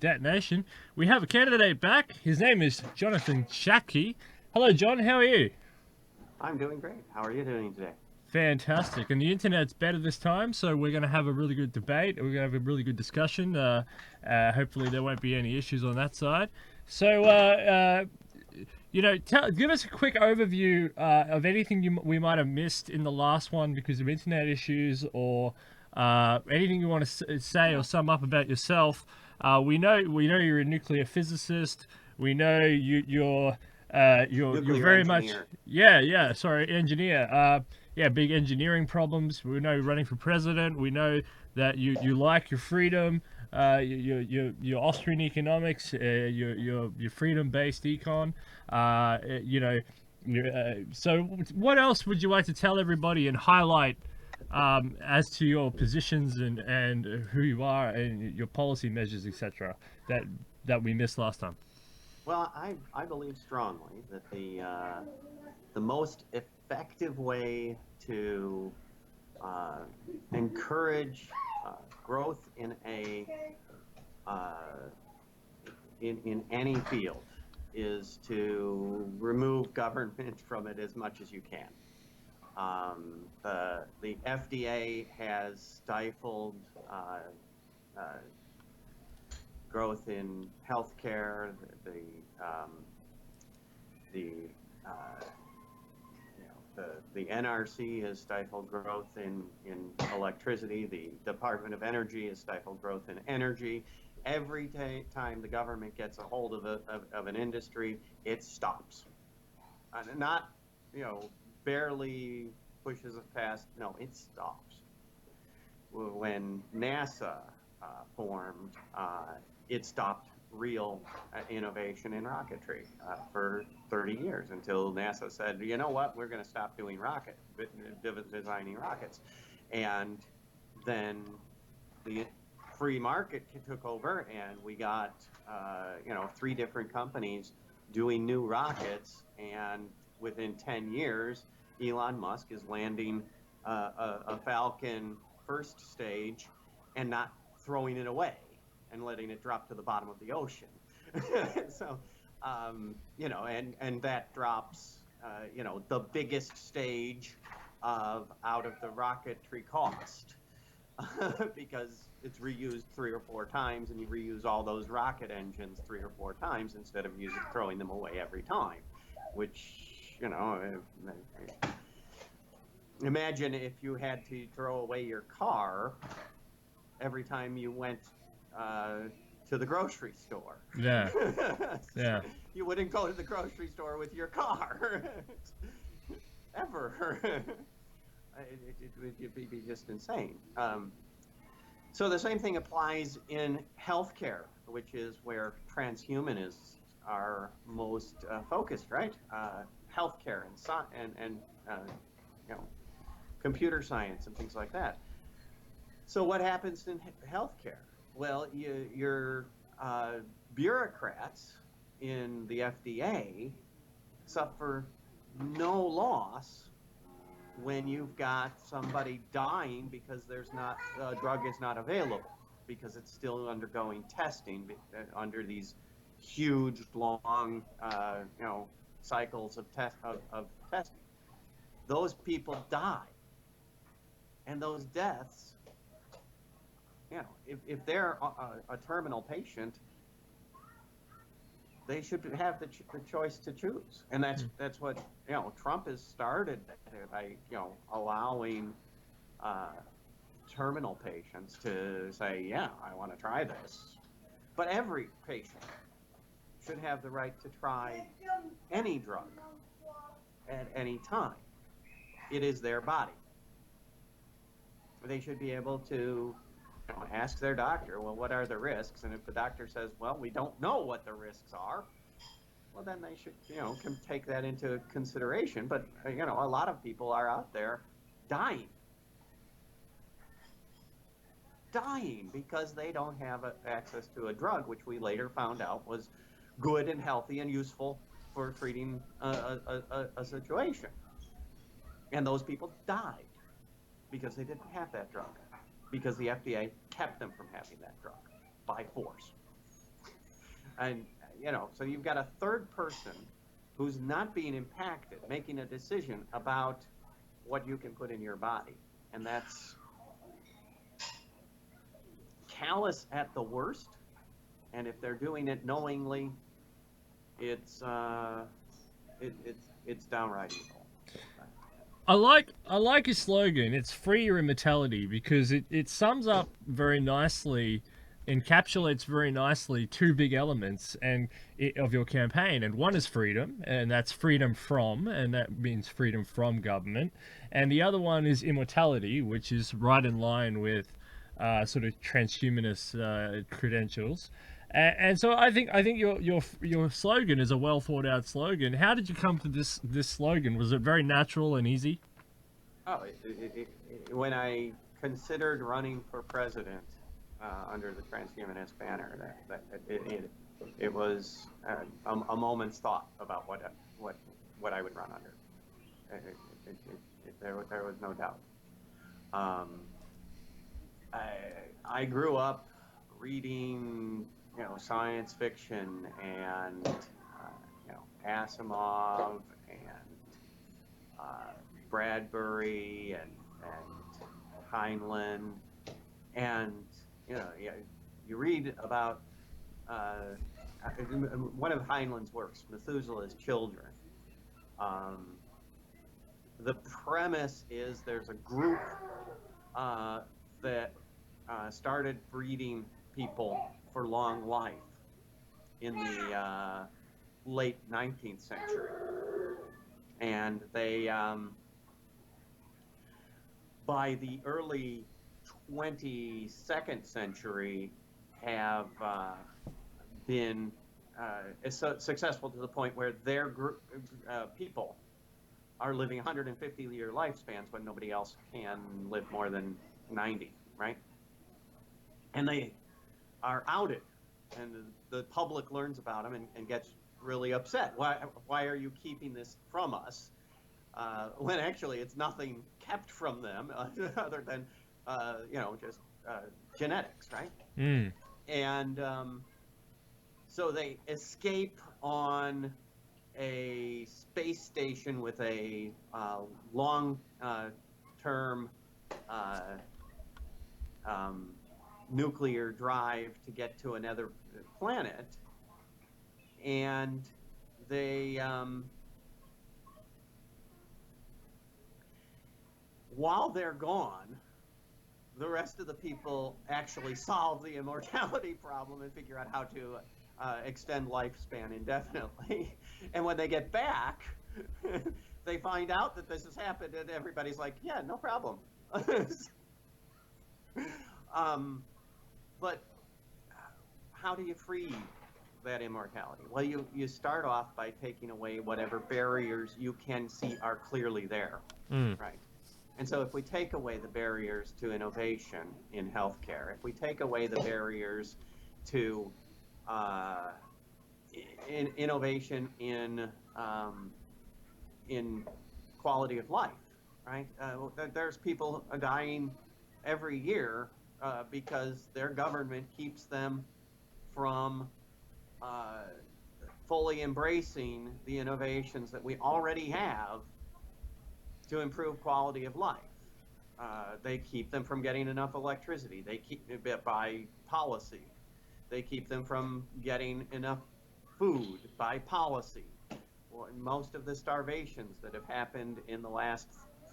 Detonation. We have a candidate back. His name is Jonathan Schattke. Hello, John. How are you? I'm doing great. How are you doing today? Fantastic. And the internet's better this time, so we're going to have a really good debate. We're going to have a really good discussion. Hopefully, there won't be any issues on that side. So, give us a quick overview of anything we might have missed in the last one because of internet issues, or anything you want to say or sum up about yourself. We know you're a nuclear physicist. We know you're Nuclear very much engineer. engineer. Big engineering problems. We know you're running for president. We know that you like your freedom. Your Austrian economics, your freedom-based econ. So what else would you like to tell everybody and highlight as to your positions and who you are and your policy measures, etc. that we missed last time? Well, I believe strongly that the most effective way to encourage growth in in any field is to remove government from it as much as you can. The FDA has stifled growth in healthcare. The NRC has stifled growth in electricity. The Department of Energy has stifled growth in energy. Every time the government gets a hold of an industry, it stops. Not, barely pushes it past. No, it stops. When NASA formed, it stopped real innovation in rocketry for 30 years until NASA said, you know what, we're going to stop doing designing rockets. And then the free market took over, and we got 3 different companies doing new rockets, and within 10 years Elon Musk is landing a Falcon first stage and not throwing it away and letting it drop to the bottom of the ocean. So and that drops the biggest stage out of the rocketry cost because it's reused 3 or 4 times, and you reuse all those rocket engines 3 or 4 times instead of throwing them away every time, which imagine if you had to throw away your car every time you went to the grocery store. Yeah. Yeah. You wouldn't go to the grocery store with your car ever. It would be just insane. So the same thing applies in healthcare, which is where transhumanists are most focused, right? Healthcare and computer science and things like that. So what happens in healthcare? Well, your bureaucrats in the FDA suffer no loss when you've got somebody dying because a drug is not available, because it's still undergoing testing under these huge, long, cycles of testing. Those people die, and those deaths, if they're a terminal patient, they should have the choice to choose, and that's what Trump has started by allowing terminal patients to say, yeah, I want to try this. But every patient should have the right to try any drug at any time. It is their body. They should be able to ask their doctor, well, what are the risks? And if the doctor says, well, we don't know what the risks are, well, then they should, can take that into consideration. But, a lot of people are out there dying because they don't have access to a drug, which we later found out was good and healthy and useful for treating a situation. And those people died because they didn't have that drug, because the FDA kept them from having that drug by force. And, so you've got a third person who's not being impacted, making a decision about what you can put in your body. And that's callous at the worst. And if they're doing it knowingly, it's downright evil. I like your slogan. It's free your immortality, because it sums up very nicely, encapsulates very nicely two big elements of your campaign. And one is freedom, and that's freedom from, and that means freedom from government. And the other one is immortality, which is right in line with sort of transhumanist credentials. And so I think your slogan is a well thought out slogan. How did you come to this slogan? Was it very natural and easy? Oh, when I considered running for president under the transhumanist banner, it was a moment's thought about what I would run under. There was no doubt. I grew up reading science fiction and Asimov and Bradbury and Heinlein, and you read about one of Heinlein's works, Methuselah's Children. The premise is there's a group that started breeding people for long life in the late 19th century. And they, by the early 22nd century, have been successful to the point where their group, people are living 150-year lifespans when nobody else can live more than 90, right? And they are outed, and the public learns about them and gets really upset. Why are you keeping this from us? When actually it's nothing kept from them other than just genetics, right? Mm. And so they escape on a space station with a long-term nuclear drive to get to another planet, and they while they're gone, the rest of the people actually solve the immortality problem and figure out how to extend lifespan indefinitely. And when they get back, they find out that this has happened, and everybody's like, yeah, no problem. But how do you free that immortality? Well, you start off by taking away whatever barriers you can see are clearly there, right? And so if we take away the barriers to innovation in healthcare, if we take away the barriers to innovation in quality of life, right? There's people dying every year because their government keeps them from fully embracing the innovations that we already have to improve quality of life. They keep them from getting enough electricity. They keep by policy. They keep them from getting enough food by policy. Well, most of the starvations that have happened in the last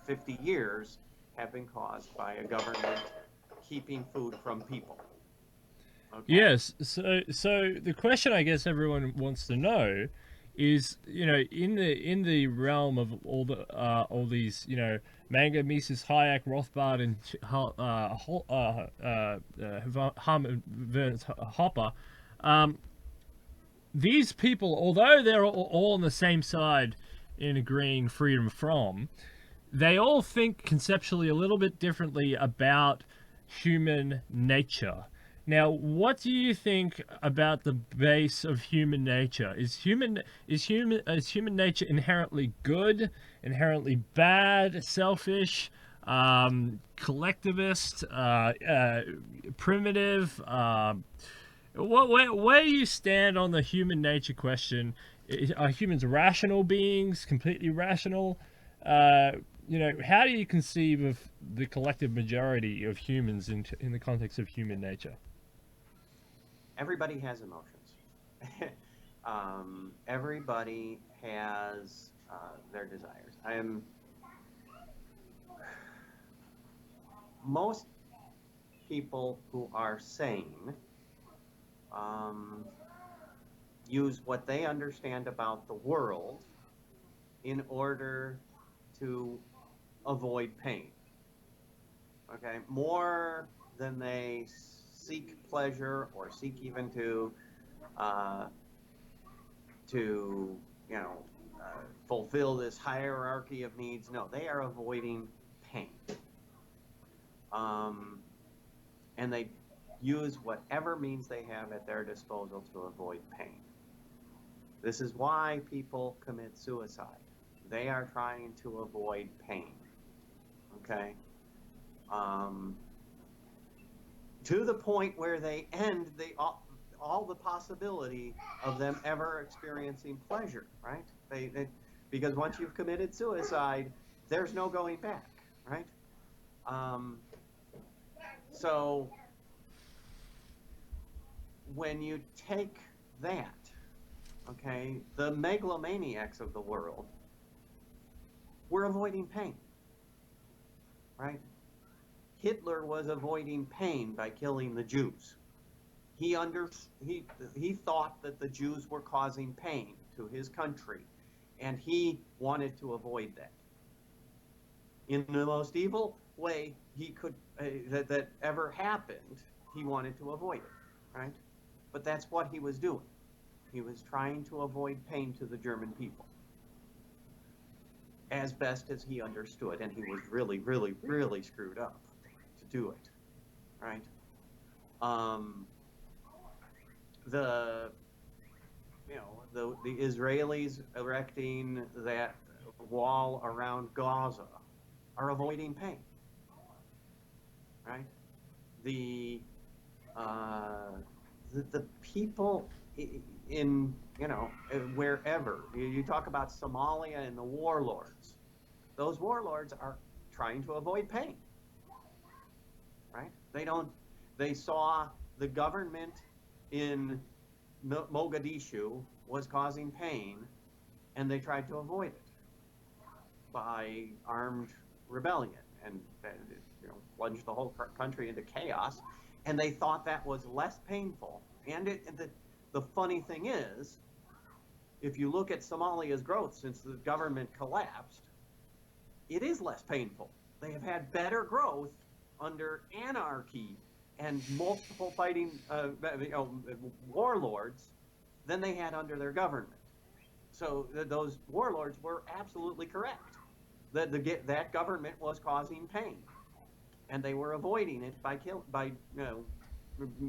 50 years have been caused by a government keeping food from people. Okay. Yes. So the question I guess everyone wants to know is, in the realm of all these, Manga, Mises, Hayek, Rothbard, and Hopper, these people, although they're all on the same side in agreeing freedom from, they all think conceptually a little bit differently about human nature. Now, what do you think about the base of human nature? Is human nature inherently good, inherently bad, selfish, collectivist, primitive? Where do you stand on the human nature question? Are humans rational beings, completely rational? How do you conceive of the collective majority of humans in the context of human nature? Everybody has emotions. Everybody has their desires. Most people who are sane use what they understand about the world in order to avoid pain. Okay, more than they seek pleasure or seek even to fulfill this hierarchy of needs. No, they are avoiding pain. And they use whatever means they have at their disposal to avoid pain. This is why people commit suicide. They are trying to avoid pain. Okay? To the point where they end all the possibility of them ever experiencing pleasure, right? Because once you've committed suicide, there's no going back, right? So when you take that, okay, the megalomaniacs of the world were avoiding pain, right? Hitler was avoiding pain by killing the Jews. He thought that the Jews were causing pain to his country, and he wanted to avoid that. In the most evil way he could that ever happened, he wanted to avoid it, right? But that's what he was doing. He was trying to avoid pain to the German people as best as he understood, and he was really, really, really screwed up to do it, right? The Israelis erecting that wall around Gaza are avoiding pain, right? The people in wherever you talk about Somalia and the warlords, those warlords are trying to avoid pain, right? They saw the government in Mogadishu was causing pain, and they tried to avoid it by armed rebellion and plunged the whole country into chaos. And they thought that was less painful. And the funny thing is, if you look at Somalia's growth since the government collapsed, it is less painful. They have had better growth under anarchy and multiple fighting warlords than they had under their government. So those warlords were absolutely correct. That government was causing pain, and they were avoiding it by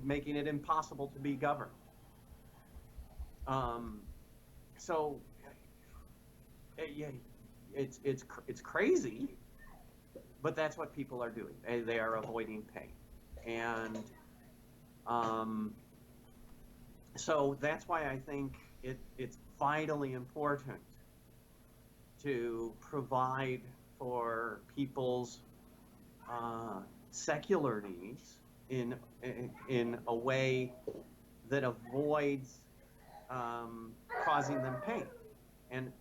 making it impossible to be governed. So it's crazy, but that's what people are doing. They are avoiding pain. And so that's why I think it's vitally important to provide for people's secular needs in a way that avoids causing them pain. And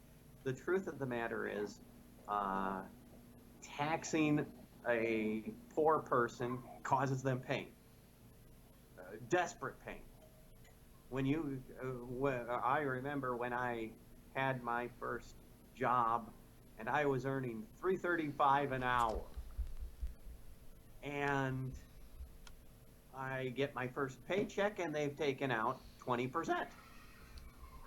the truth of the matter is, taxing a poor person causes them pain, desperate pain. I remember when I had my first job, and I was earning $3.35 an hour, and I get my first paycheck, and they've taken out 20%.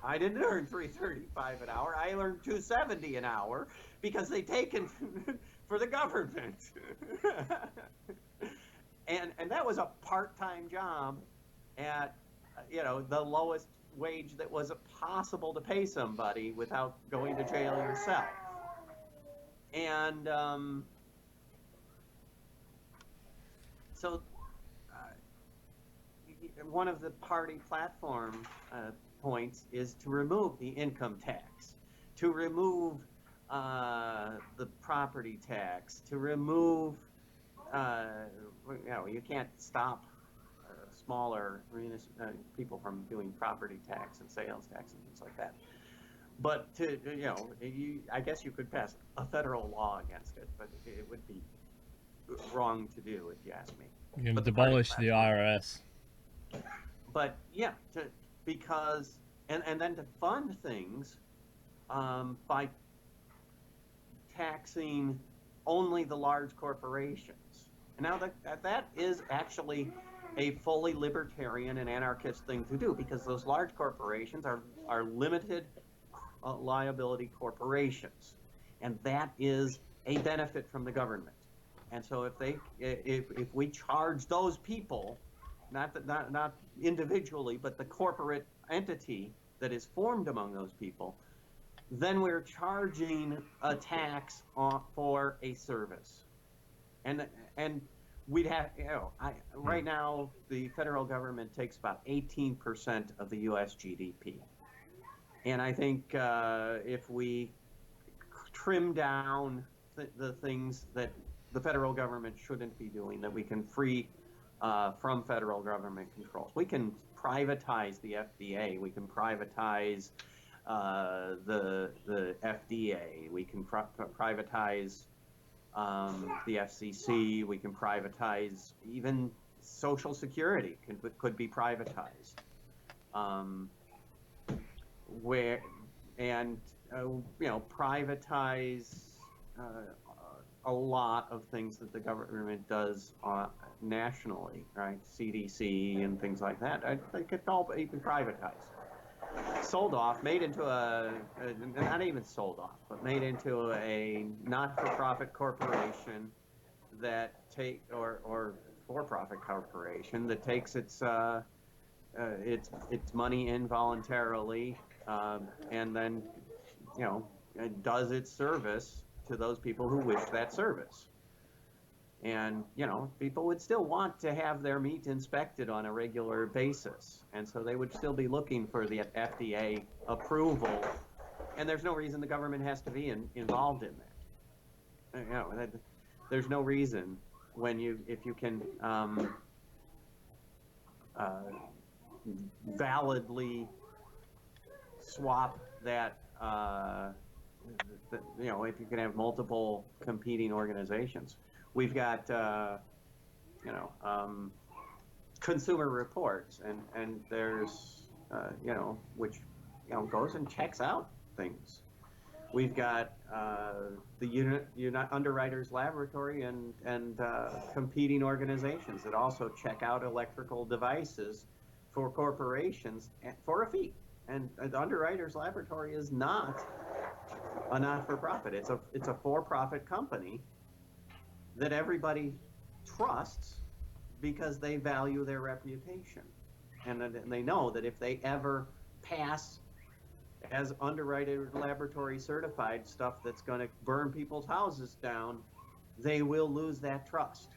I didn't earn $3.35 an hour. I earned $2.70 an hour because they taken for the government. and that was a part-time job at the lowest wage that was possible to pay somebody without going to jail yourself. And so one of the party platform points is to remove the income tax, to remove the property tax, to remove, you can't stop smaller people from doing property tax and sales tax and things like that. But I guess you could pass a federal law against it, but it would be wrong to do, if you ask me. You can abolish the IRS. But yeah, because and then to fund things by taxing only the large corporations. Now that is actually a fully libertarian and anarchist thing to do, because those large corporations are limited liability corporations, and that is a benefit from the government. And so if we charge those people, not individually, but the corporate entity that is formed among those people, then we're charging a tax for a service. And we'd have, right now the federal government takes about 18% of the U.S. GDP. And I think if we trim down the things that the federal government shouldn't be doing, that we can free from federal government controls. We can privatize the FDA. We can privatize the FDA. We can privatize the FCC. We can privatize even Social Security. Could be privatized. Privatize a lot of things that the government does nationally, right? CDC and things like that. I think it's all even privatized. Sold off, made into not even sold off, but made into a not-for-profit corporation that or for-profit corporation that takes its money involuntarily, and then, does its service to those people who wish that service. And, people would still want to have their meat inspected on a regular basis. And so they would still be looking for the FDA approval. And there's no reason the government has to be involved in that. There's no reason if you can validly swap that, if you can have multiple competing organizations. We've got, Consumer Reports, and there's, which, goes and checks out things. We've got the Underwriters Laboratory and competing organizations that also check out electrical devices for corporations for a fee. And the Underwriters Laboratory is not a not-for-profit. It's a for-profit company that everybody trusts because they value their reputation. And they know that if they ever pass as Underwriter Laboratory certified stuff that's going to burn people's houses down, they will lose that trust.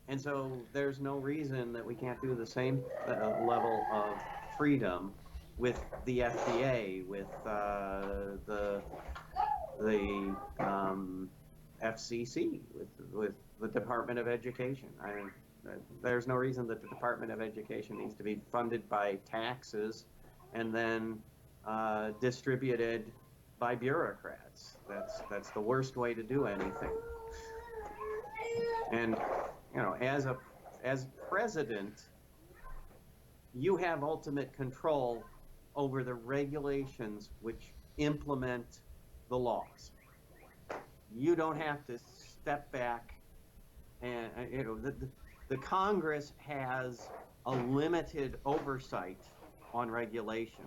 And so there's no reason that we can't do the same level of freedom with the FDA, with the FCC, with the Department of Education. There's no reason that the Department of Education needs to be funded by taxes and then distributed by bureaucrats. That's the worst way to do anything. And as president, you have ultimate control over the regulations which implement the laws. You don't have to step back, and the Congress has a limited oversight on regulation.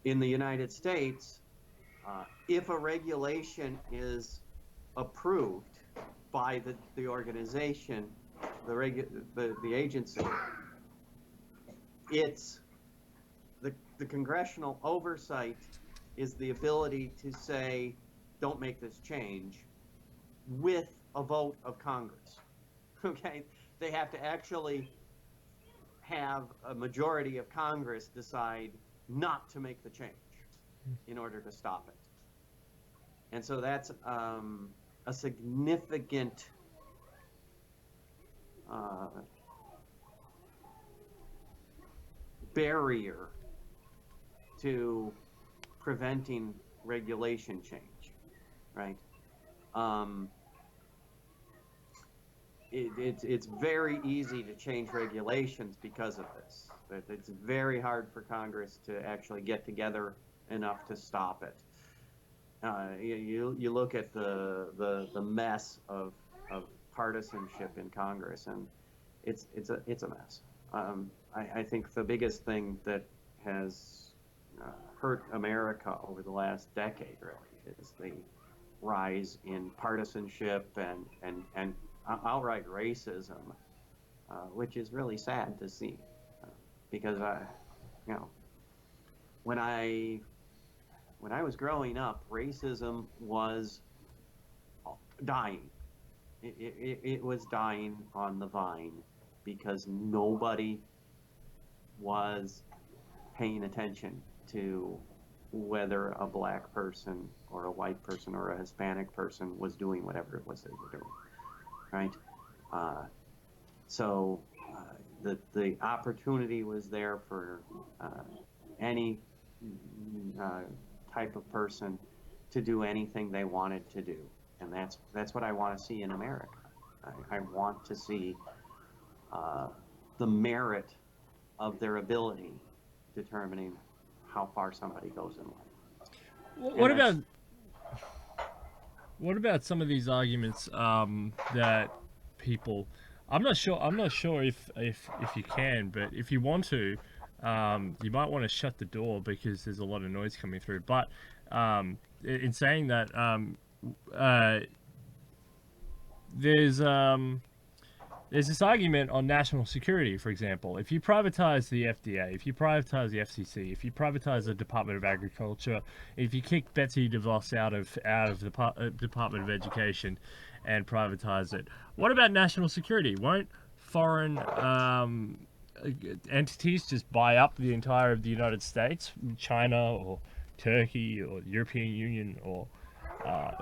In the United States, if a regulation is approved by the organization, the agency, it's the congressional oversight is the ability to say, don't make this change, with a vote of Congress. Okay, They have to actually have a majority of Congress decide not to make the change in order to stop it. And so that's a significant barrier to preventing regulation change, right? It's very easy to change regulations because of this. It's very hard for Congress to actually get together enough to stop it. You look at the mess of partisanship in Congress, and it's a mess. I think the biggest thing that has hurt America over the last decade really is the rise in partisanship and outright racism, which is really sad to see, because you know, when I was growing up, racism was dying. It was dying on the vine because nobody was paying attention to whether a black person or a white person or a Hispanic person was doing whatever it was they were doing, right? So the opportunity was there for any type of person to do anything they wanted to do, and that's what I want to see in America. I want to see the merit of their ability determining how far somebody goes in life. What about some of these arguments that people? I'm not sure if you can, but if you want to, you might want to shut the door because there's a lot of noise coming through. But in saying that, there's this argument on national security, for example. If you privatize the FDA, if you privatize the FCC, if you privatize the Department of Agriculture, if you kick Betsy DeVos out of the Department of Education and privatize it, what about national security? Won't foreign entities just buy up the entire of the United States, China or Turkey or the European Union or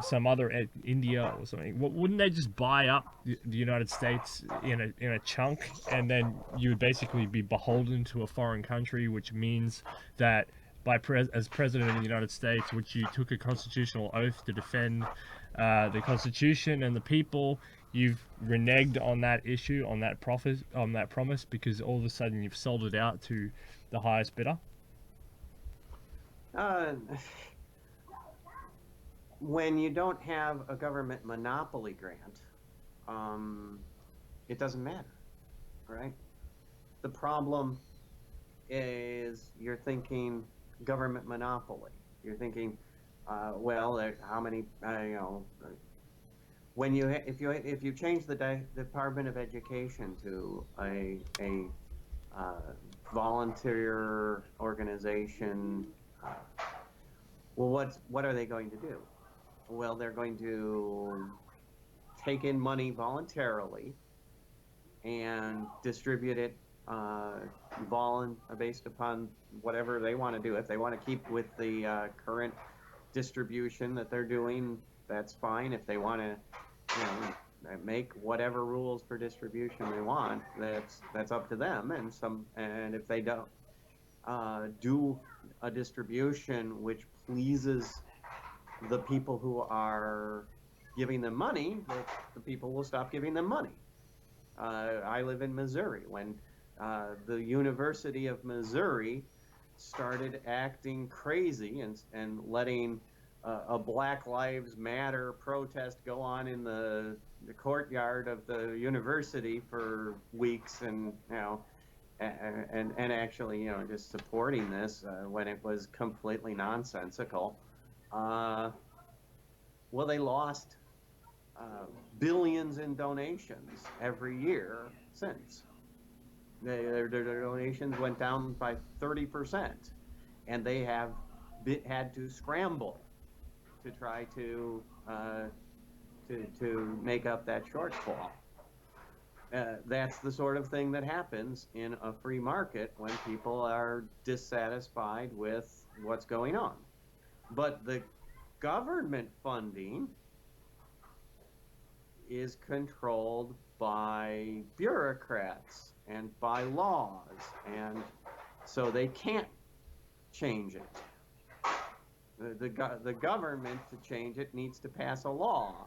some other India or something? Wouldn't they just buy up the United States in a chunk, and then you would basically be beholden to a foreign country, which means that as president of the United States, which you took a constitutional oath to defend the Constitution and the people, you've reneged on that issue, on that promise, because all of a sudden you've sold it out to the highest bidder? When you don't have a government monopoly grant, it doesn't matter, right? The problem is you're thinking government monopoly. You're thinking, well, how many, when if you change the Department of Education to a volunteer organization, well, what are they going to do? Well, they're going to take in money voluntarily and distribute it based upon whatever they want to do. If they want to keep with the current distribution that they're doing, that's fine. If they want to, make whatever rules for distribution they want, that's up to them. And if they don't do a distribution which pleases the people who are giving them money, the people will stop giving them money. I live in Missouri. When the University of Missouri started acting crazy and letting a Black Lives Matter protest go on in the courtyard of the university for weeks, and actually just supporting this when it was completely nonsensical. Well, they lost billions in donations every year since. Their donations went down by 30%, and they have had to scramble to try to make up that shortfall. That's the sort of thing that happens in a free market when people are dissatisfied with what's going on. But the government funding is controlled by bureaucrats and by laws, and so they can't change it. The government, to change it, needs to pass a law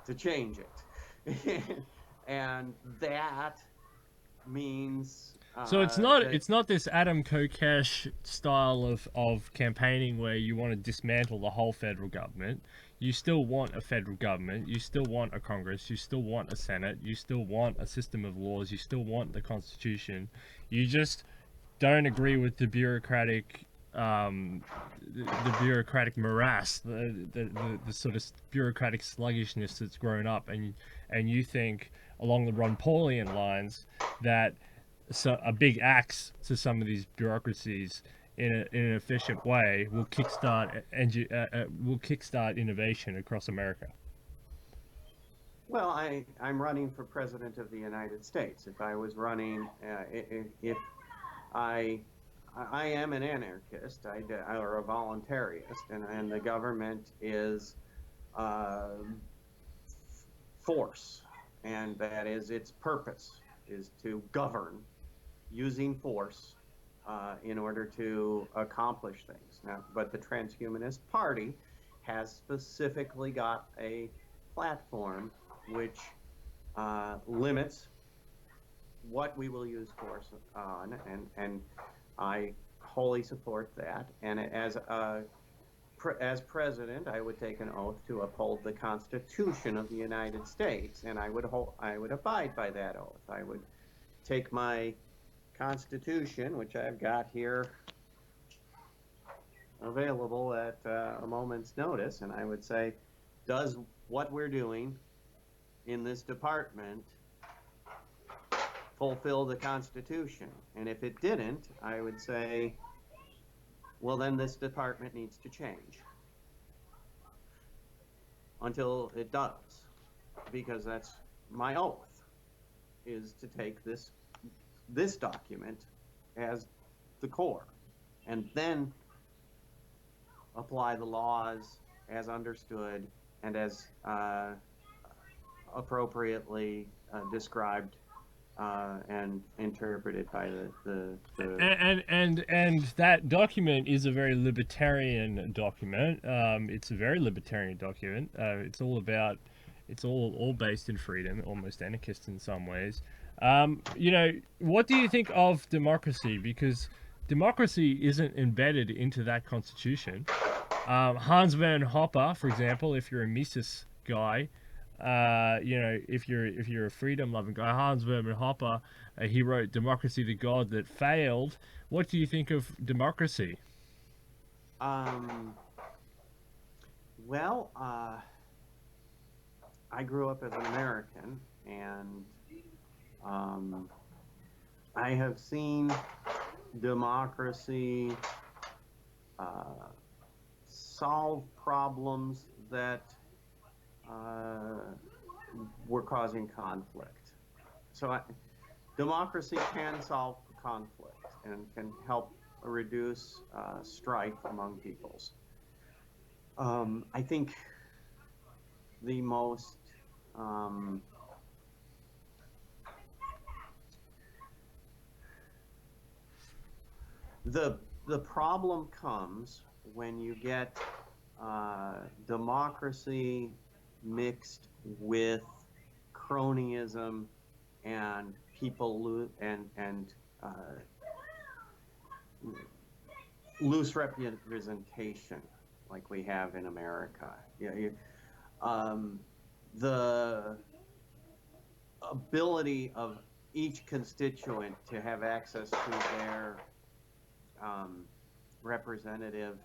to change it. And that means So it's not this Adam Kokesh style of campaigning where you want to dismantle the whole federal government. You still want a federal government. You still want a Congress. You still want a Senate. You still want a system of laws. You still want the Constitution. You just don't agree with the bureaucratic the bureaucratic morass, the sort of bureaucratic sluggishness that's grown up, and you think along the Ron Paulian lines that a big axe to some of these bureaucracies in an efficient way will kickstart innovation across America. Well, I'm running for president of the United States. If I was running, if I am an anarchist, or a voluntarist, and the government is force, and that is its purpose, is to govern using force in order to accomplish things. Now, but the Transhumanist Party has specifically got a platform which limits what we will use force on, and I wholly support that. And as president, I would take an oath to uphold the Constitution of the United States, and I would abide by that oath. I would take my Constitution, which I've got here available at a moment's notice, and I would say, does what we're doing in this department fulfill the Constitution? And if it didn't, I would say, well, then this department needs to change until it does, because that's my oath, is to take this document as the core and then apply the laws as understood and as appropriately described and interpreted by the and that document is a very libertarian document. It's a very libertarian document. It's all based in freedom, almost anarchist in some ways. What do you think of democracy? Because democracy isn't embedded into that constitution. Hans von Hopper, for example, if you're a Mises guy, if you're a freedom-loving guy, Hans von Hopper, he wrote "Democracy, the God That Failed." What do you think of democracy? Well, I grew up as an American, and I have seen democracy solve problems that were causing conflict. So democracy can solve conflict and can help reduce strife among peoples. I think the most the problem comes when you get democracy mixed with cronyism and people loose representation, like we have in America. The ability of each constituent to have access to their representative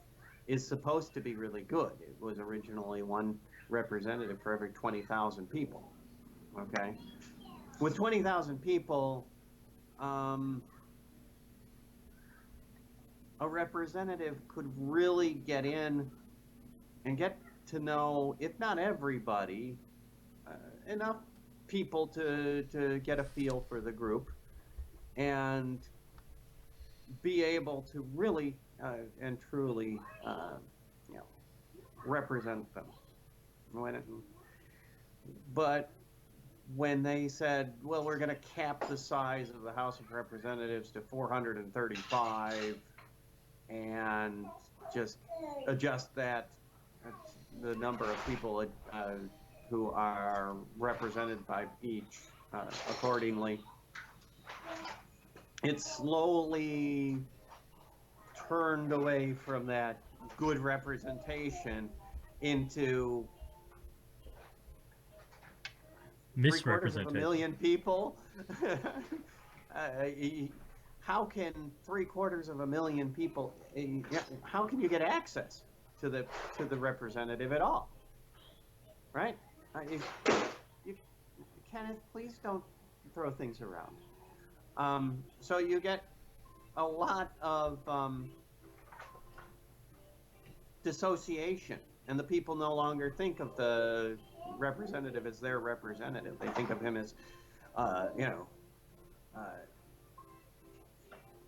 is supposed to be really good. It was originally one representative for every 20,000 people. Okay, with 20,000 people, a representative could really get in and get to know, if not everybody, enough people to get a feel for the group and be able to really and truly, you know, represent them. But when they said, well, we're going to cap the size of the House of Representatives to 435 and just adjust that, the number of people who are represented by each accordingly, it slowly turned away from that good representation into Misrepresentation. 750,000 people. How can 750,000 people? How can you get access to the representative at all? Right? Kenneth, please don't throw things around. So you get a lot of dissociation, and the people no longer think of the representative as their representative. They think of him as, you know,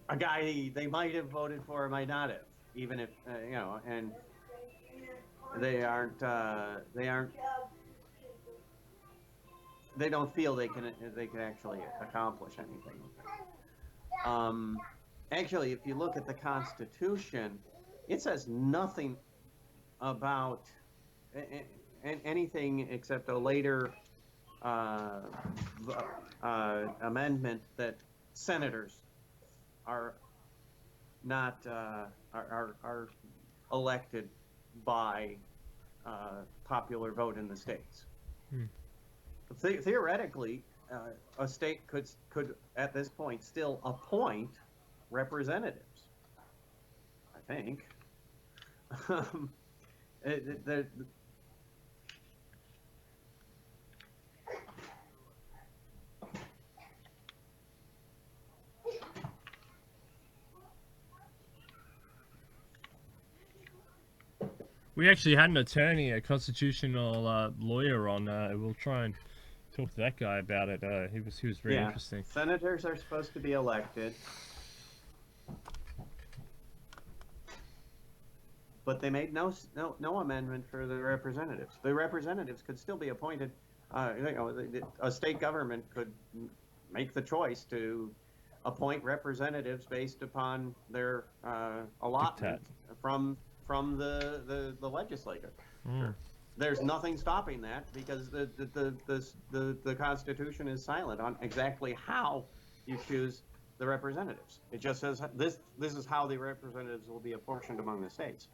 a guy they might have voted for or might not have, even if, you know, and they don't feel they can actually accomplish anything. Actually, if you look at the Constitution, it says nothing about anything except a later amendment that senators are not are elected by popular vote in the states. Theoretically, a state could at this point still appoint representatives, I think. We actually had an attorney, a constitutional lawyer on. We'll try and talk to that guy about it. He was very interesting. Senators are supposed to be elected, but they made no amendment for the representatives. The representatives could still be appointed. You know, a state government could make the choice to appoint representatives based upon their allotment from the legislature. Sure. There's nothing stopping that, because the Constitution is silent on exactly how you choose the representatives. It just says this is how the representatives will be apportioned among the states.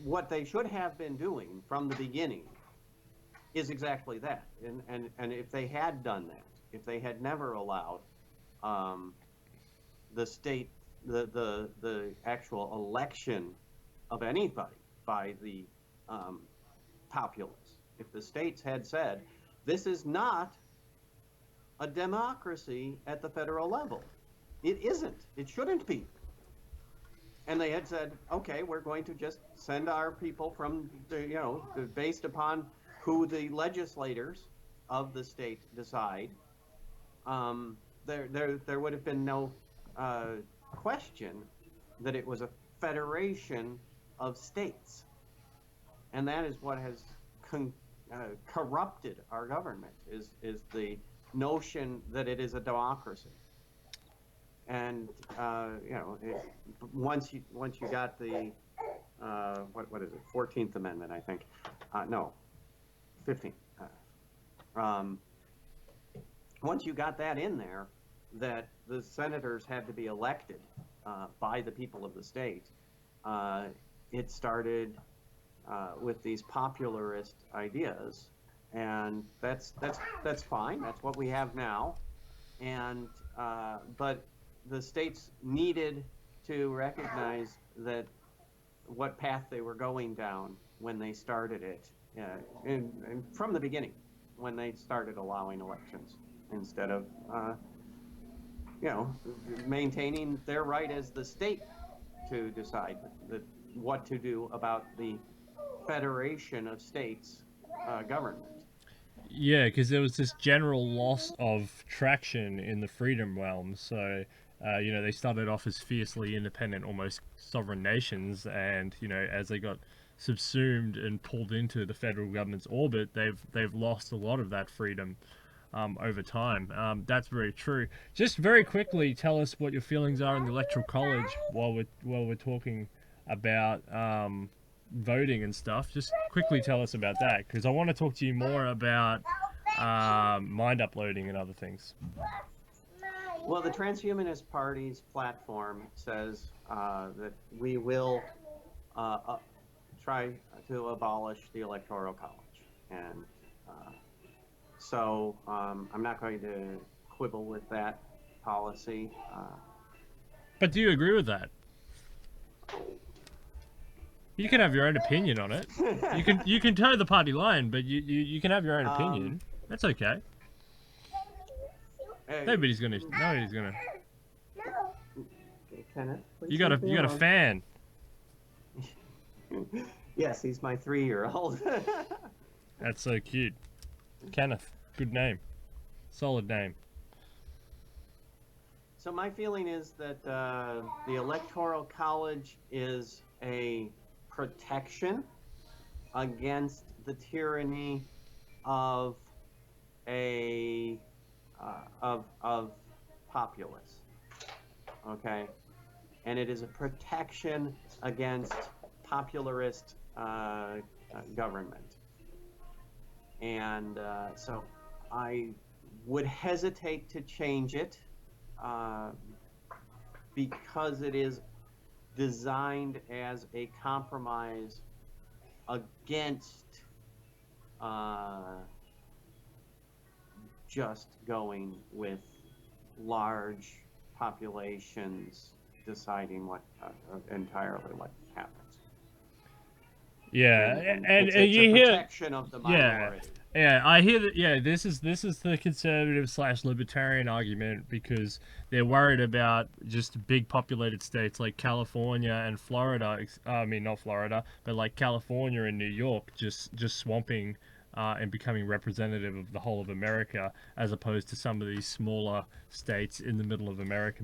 What they should have been doing from the beginning is exactly that. And if they had done that, if they had never allowed the state, the actual election of anybody by the populace, if the states had said, this is not a democracy at the federal level, it isn't, it shouldn't be, and they had said, okay, we're going to just send our people from the, you know, based upon who the legislators of the state decide, there would have been no question that it was a federation of states. And that is what has corrupted our government, is the notion that it is a democracy. And you know, once you got the what is it, 14th Amendment, I think, no, 15th. Once you got that in there, that the senators had to be elected by the people of the state, it started with these popularist ideas, and that's fine. That's what we have now, and but the states needed to recognize that what path they were going down when they started it, and from the beginning, when they started allowing elections instead of you know, maintaining their right as the state to decide what to do about the federation of states government. Yeah, because there was this general loss of traction in the freedom realm. So, they started off as fiercely independent, almost sovereign nations, and as they got subsumed and pulled into the federal government's orbit, they've lost a lot of that freedom over time. That's very true. Just very quickly, tell us what your feelings are in the electoral college while we're talking about voting and stuff. Just quickly tell us about that, because I want to talk to you more about mind uploading and other things. Well, the Transhumanist Party's platform says that we will try to abolish the Electoral College. And so I'm not going to quibble with that policy. But do you agree with that? You can have your own opinion on it. You can toe the party line, but you can have your own opinion. That's okay. Nobody's gonna. Kenneth, You got a fan. Yes, he's my 3-year-old. That's so cute. Kenneth, good name. Solid name. So my feeling is that the Electoral College is a protection against the tyranny of of populace. Okay, and it is a protection against popularist government. And so I would hesitate to change it because it is designed as a compromise against just going with large populations deciding what entirely what happens. Yeah, and it's you a hear protection of the minority. Yeah, I hear that. Yeah, this is the conservative / libertarian argument, because they're worried about just big populated states like California and Florida. I mean, not Florida, but like California and New York, just swamping and becoming representative of the whole of America, as opposed to some of these smaller states in the middle America.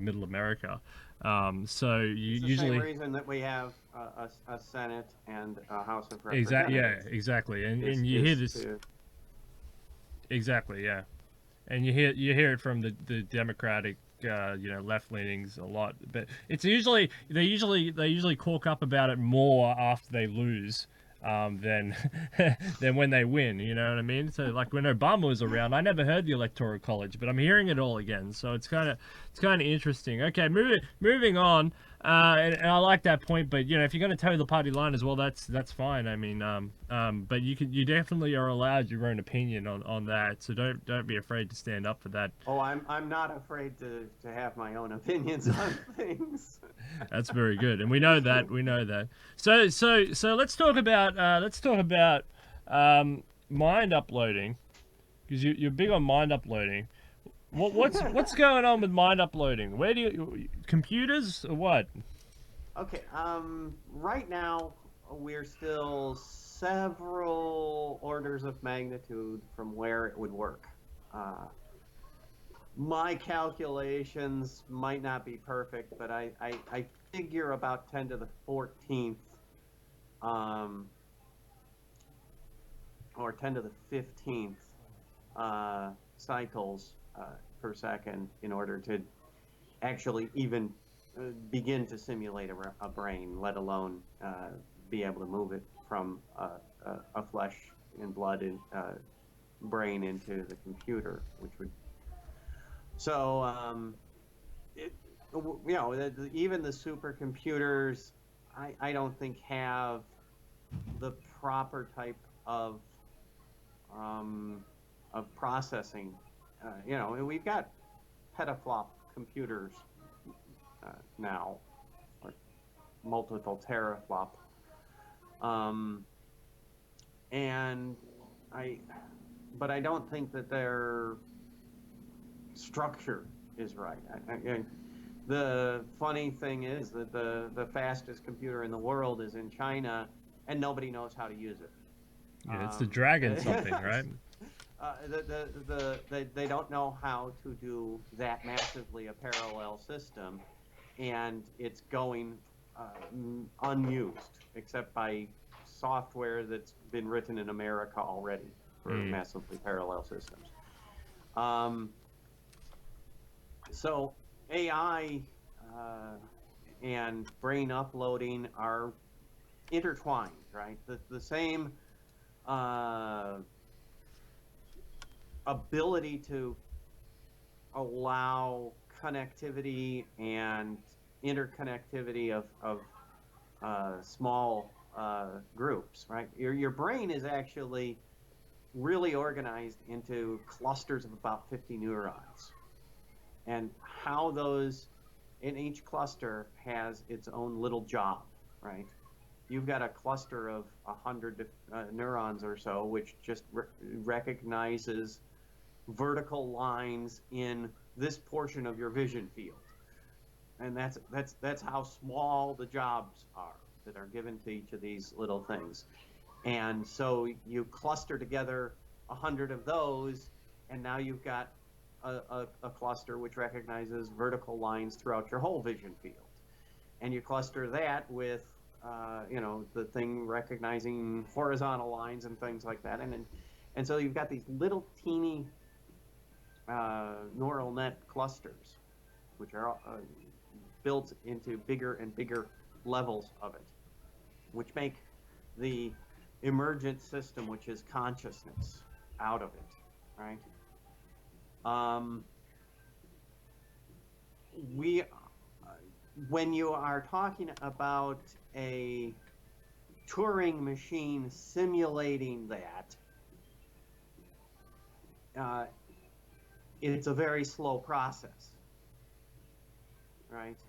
So you It's the usually same reason that we have a Senate and a House of exactly Representatives. exactly, and you hear this exactly, yeah, and you hear it from the Democratic left leanings a lot, but it's they usually cork up about it more after they lose. Than than when they win, you know what I mean? So like when Obama was around, I never heard the Electoral College, but I'm hearing it all again. So it's kind of interesting. Okay, moving on. And I like that point, but if you're going to toe the party line as well, that's fine. I mean, but you definitely are allowed your own opinion on that. So don't be afraid to stand up for that. Oh, I'm not afraid to have my own opinions on things. That's very good, and we know that. So let's talk about mind uploading, because you're big on mind uploading. What's going on with mind uploading? Where do you computers or what? Okay. Right now we're still several orders of magnitude from where it would work. My calculations might not be perfect, but I figure about 10 to the 14th or 10 to the 15th cycles per second in order to actually even begin to simulate a brain, let alone be able to move it from a flesh and blood and brain into the computer, which would. So, even the supercomputers, I don't think have the proper type of processing. We've got petaflop computers now, or multiple teraflop, but I don't think that their structure is right. The funny thing is that the fastest computer in the world is in China, and nobody knows how to use it. Yeah, it's the dragon something, right? They don't know how to do that massively a parallel system, and it's going unused except by software that's been written in America already for massively parallel systems. So AI and brain uploading are intertwined, right? The same ability to allow connectivity and interconnectivity of small groups, right? Your brain is actually really organized into clusters of about 50 neurons. And how those in each cluster has its own little job, right? You've got a cluster of 100 neurons or so, which just recognizes vertical lines in this portion of your vision field, and that's how small the jobs are that are given to each of these little things. And so you cluster together 100 of those, and now you've got a cluster which recognizes vertical lines throughout your whole vision field. And you cluster that with the thing recognizing horizontal lines and things like that, and so you've got these little teeny neural net clusters, which are built into bigger and bigger levels of it, which make the emergent system, which is consciousness, out of it, right? When you are talking about a Turing machine simulating that, it's a very slow process, right?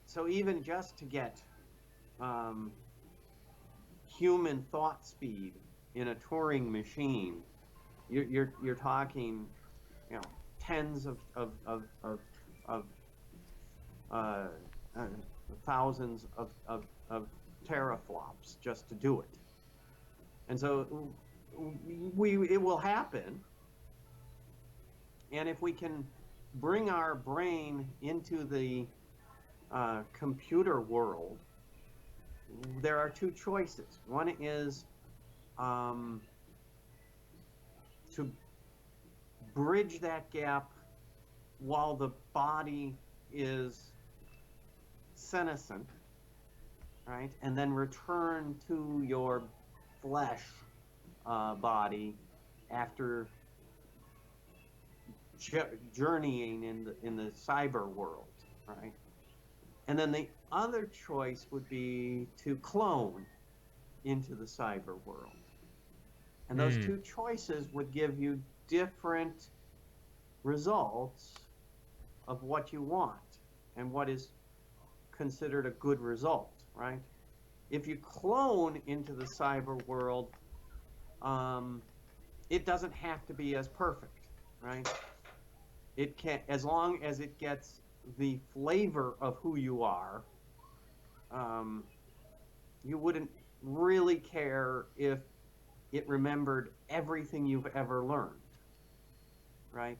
So even just to get human thought speed in a Turing machine, you're talking, tens of thousands of teraflops just to do it. And so it will happen. And if we can bring our brain into the computer world, there are two choices. One is to bridge that gap while the body is senescent, right? And then return to your flesh body after journeying in the cyber world, right? And then the other choice would be to clone into the cyber world. And those two choices would give you different results of what you want and what is considered a good result, right? If you clone into the cyber world, it doesn't have to be as perfect, right? It can, as long as it gets the flavor of who you are, you wouldn't really care if it remembered everything you've ever learned, right?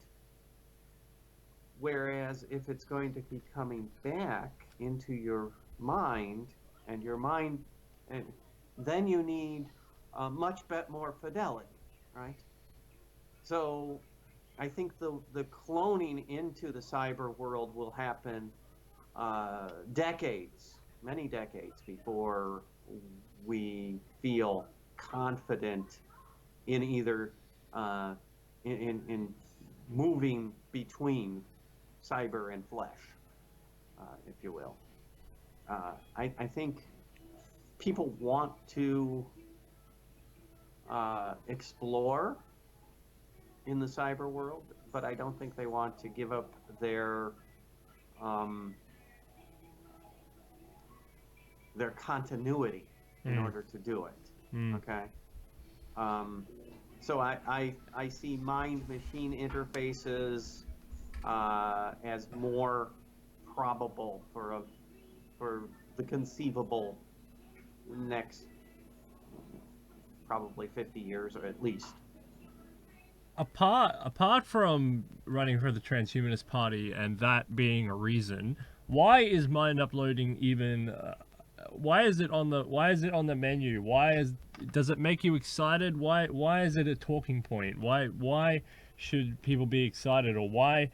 Whereas if it's going to be coming back into your mind, and then you need much more fidelity, right? So I think the cloning into the cyber world will happen many decades before we feel confident in either in moving between cyber and flesh, if you will. I think people want to explore in the cyber world, but I don't think they want to give up their continuity in order to do it. Okay. So I see mind-machine interfaces as more probable for the conceivable next probably 50 years or at least. Apart from running for the Transhumanist Party and that being a reason, why is mind uploading even? Why is it on the menu? Does it make you excited? Why is it a talking point? Why should people be excited, or why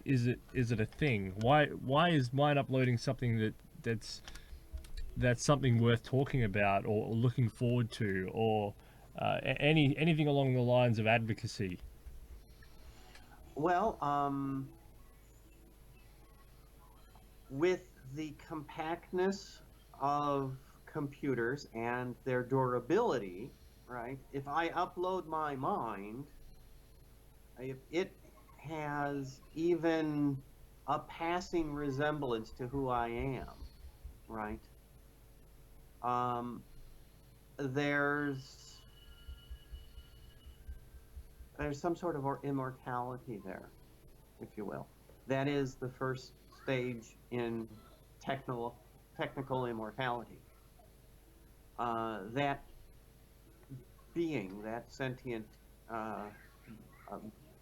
is it a thing? Why is mind uploading something that's something worth talking about or looking forward to, or anything along the lines of advocacy? Well, with the compactness of computers and their durability, right? If I upload my mind, if it has even a passing resemblance to who I am, right? There's some sort of immortality there, if you will. That is the first stage in technical immortality. That being, that sentient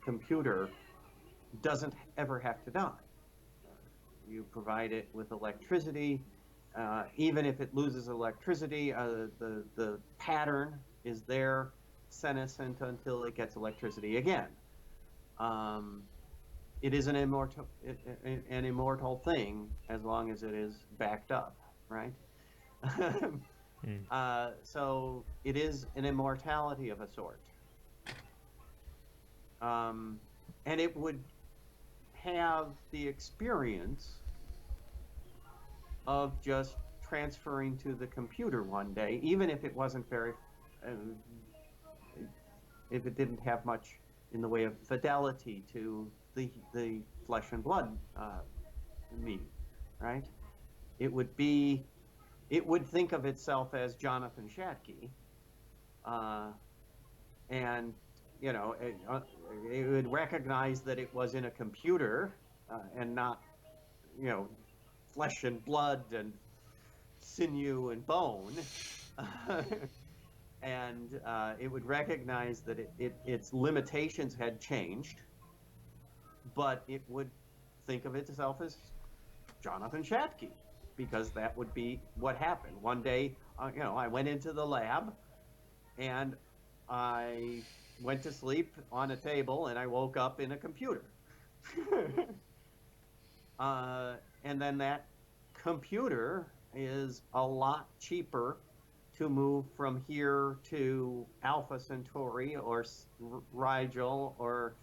computer, doesn't ever have to die. You provide it with electricity. Even if it loses electricity, the pattern is there, senescent until it gets electricity again. It is an immortal thing as long as it is backed up, right? So it is an immortality of a sort. And it would have the experience of just transferring to the computer one day, even if it wasn't very, if it didn't have much in the way of fidelity to the flesh and blood me, right? It would think of itself as Jonathan Schattke, and you know, it would recognize that it was in a computer and not, you know, flesh and blood and sinew and bone. And it would recognize that its limitations had changed, but it would think of itself as Jonathan Schattke, because that would be what happened. One day, you know, I went into the lab and I went to sleep on a table and I woke up in a computer. And then that computer is a lot cheaper to move from here to Alpha Centauri or Rigel or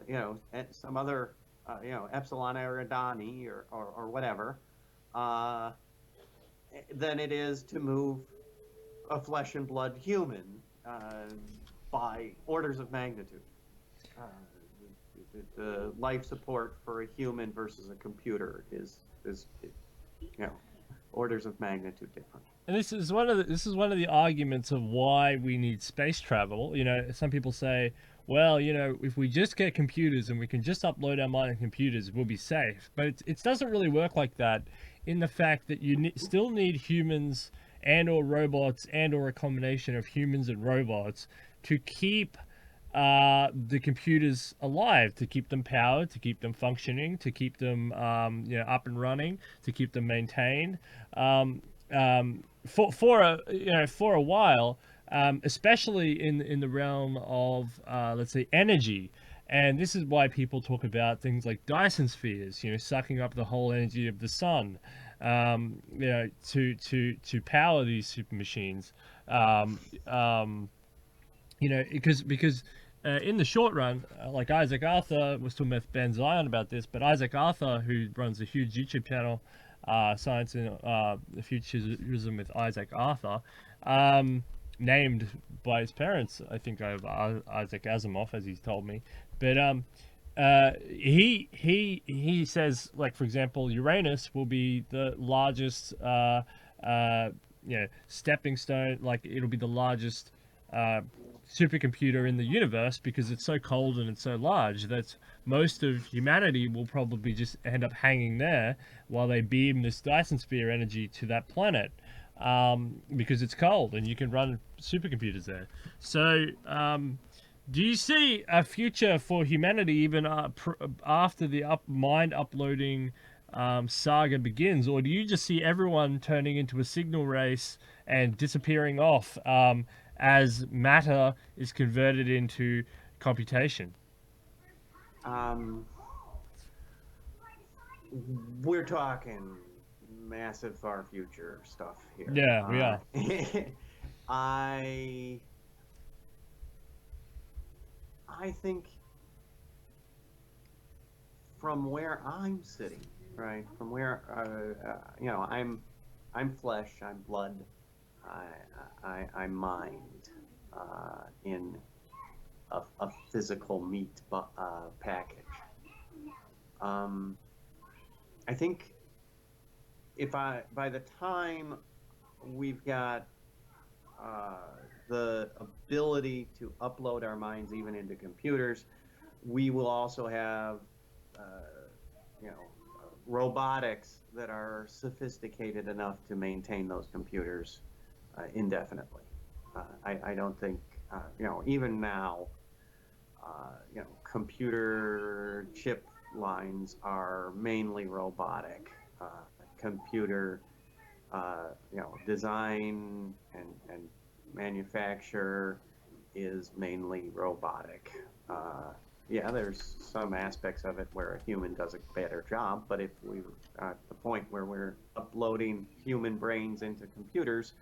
you know, some other you know, Epsilon Eridani or whatever, than it is to move a flesh and blood human by orders of magnitude. The life support for a human versus a computer is you know, orders of magnitude different. And this is one of the arguments of why we need space travel. You know, some people say, well, you know, if we just get computers and we can just upload our mind in computers, we'll be safe. But it doesn't really work like that, in the fact that you still need humans and or robots and or a combination of humans and robots to keep the computers alive, to keep them powered, to keep them functioning, to keep them you know, up and running, to keep them maintained. For a while, especially in the realm of let's say energy. And this is why people talk about things like Dyson spheres, you know, sucking up the whole energy of the sun, you know, to power these super machines. You know, because in the short run, like Isaac Arthur was talking with Ben Zion about this, but Isaac Arthur, who runs a huge YouTube channel, Science and the Futurism with Isaac Arthur, named by his parents, I think, of Isaac Asimov, as he's told me. But he says, like, for example, Uranus will be the largest you know, stepping stone, like it'll be the largest supercomputer in the universe, because it's so cold and it's so large that most of humanity will probably just end up hanging there while they beam this Dyson sphere energy to that planet. because it's cold and you can run supercomputers there. So, do you see a future for humanity even after the mind uploading saga begins, or do you just see everyone turning into a signal race and disappearing off as matter is converted into computation? We're talking massive far future stuff here. Yeah, we are. I think from where I'm sitting, right, from where I'm flesh, I'm blood, I'm mind in a physical meat package. I think by the time we've got the ability to upload our minds even into computers, we will also have robotics that are sophisticated enough to maintain those computers indefinitely. I don't think even now computer chip lines are mainly robotic. Computer design and manufacture is mainly robotic. Yeah, there's some aspects of it where a human does a better job, but if we at the point where we're uploading human brains into computers,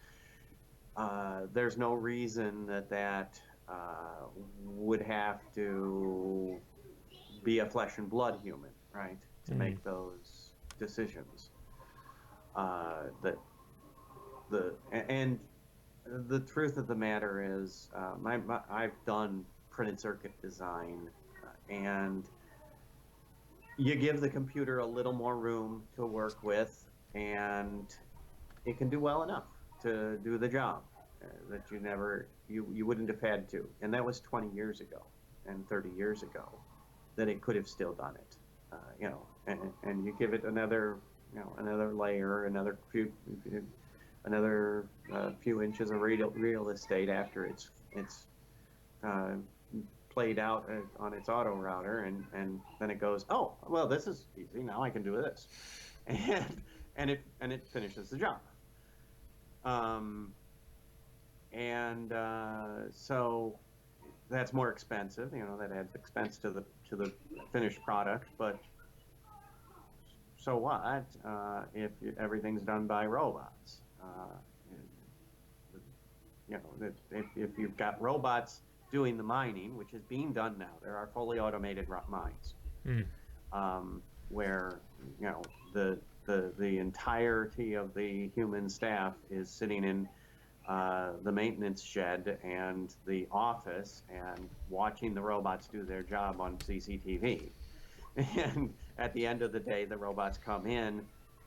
there's no reason that would have to be a flesh and blood human, right, to make those decisions. And the truth of the matter is, I've done printed circuit design, and you give the computer a little more room to work with, and it can do well enough to do the job that you wouldn't have had to. And that was 20 years ago and 30 years ago that it could have still done it. And you give it another layer, another few inches of real estate after it's played out on its auto router, and then it goes, oh well, this is easy, now I can do this, and it finishes the job. So that's more expensive, that adds expense to the finished product, but so what if everything's done by robots? If you've got robots doing the mining, which is being done now, there are fully automated mines, where the entirety of the human staff is sitting in the maintenance shed and the office and watching the robots do their job on CCTV. And at the end of the day, the robots come in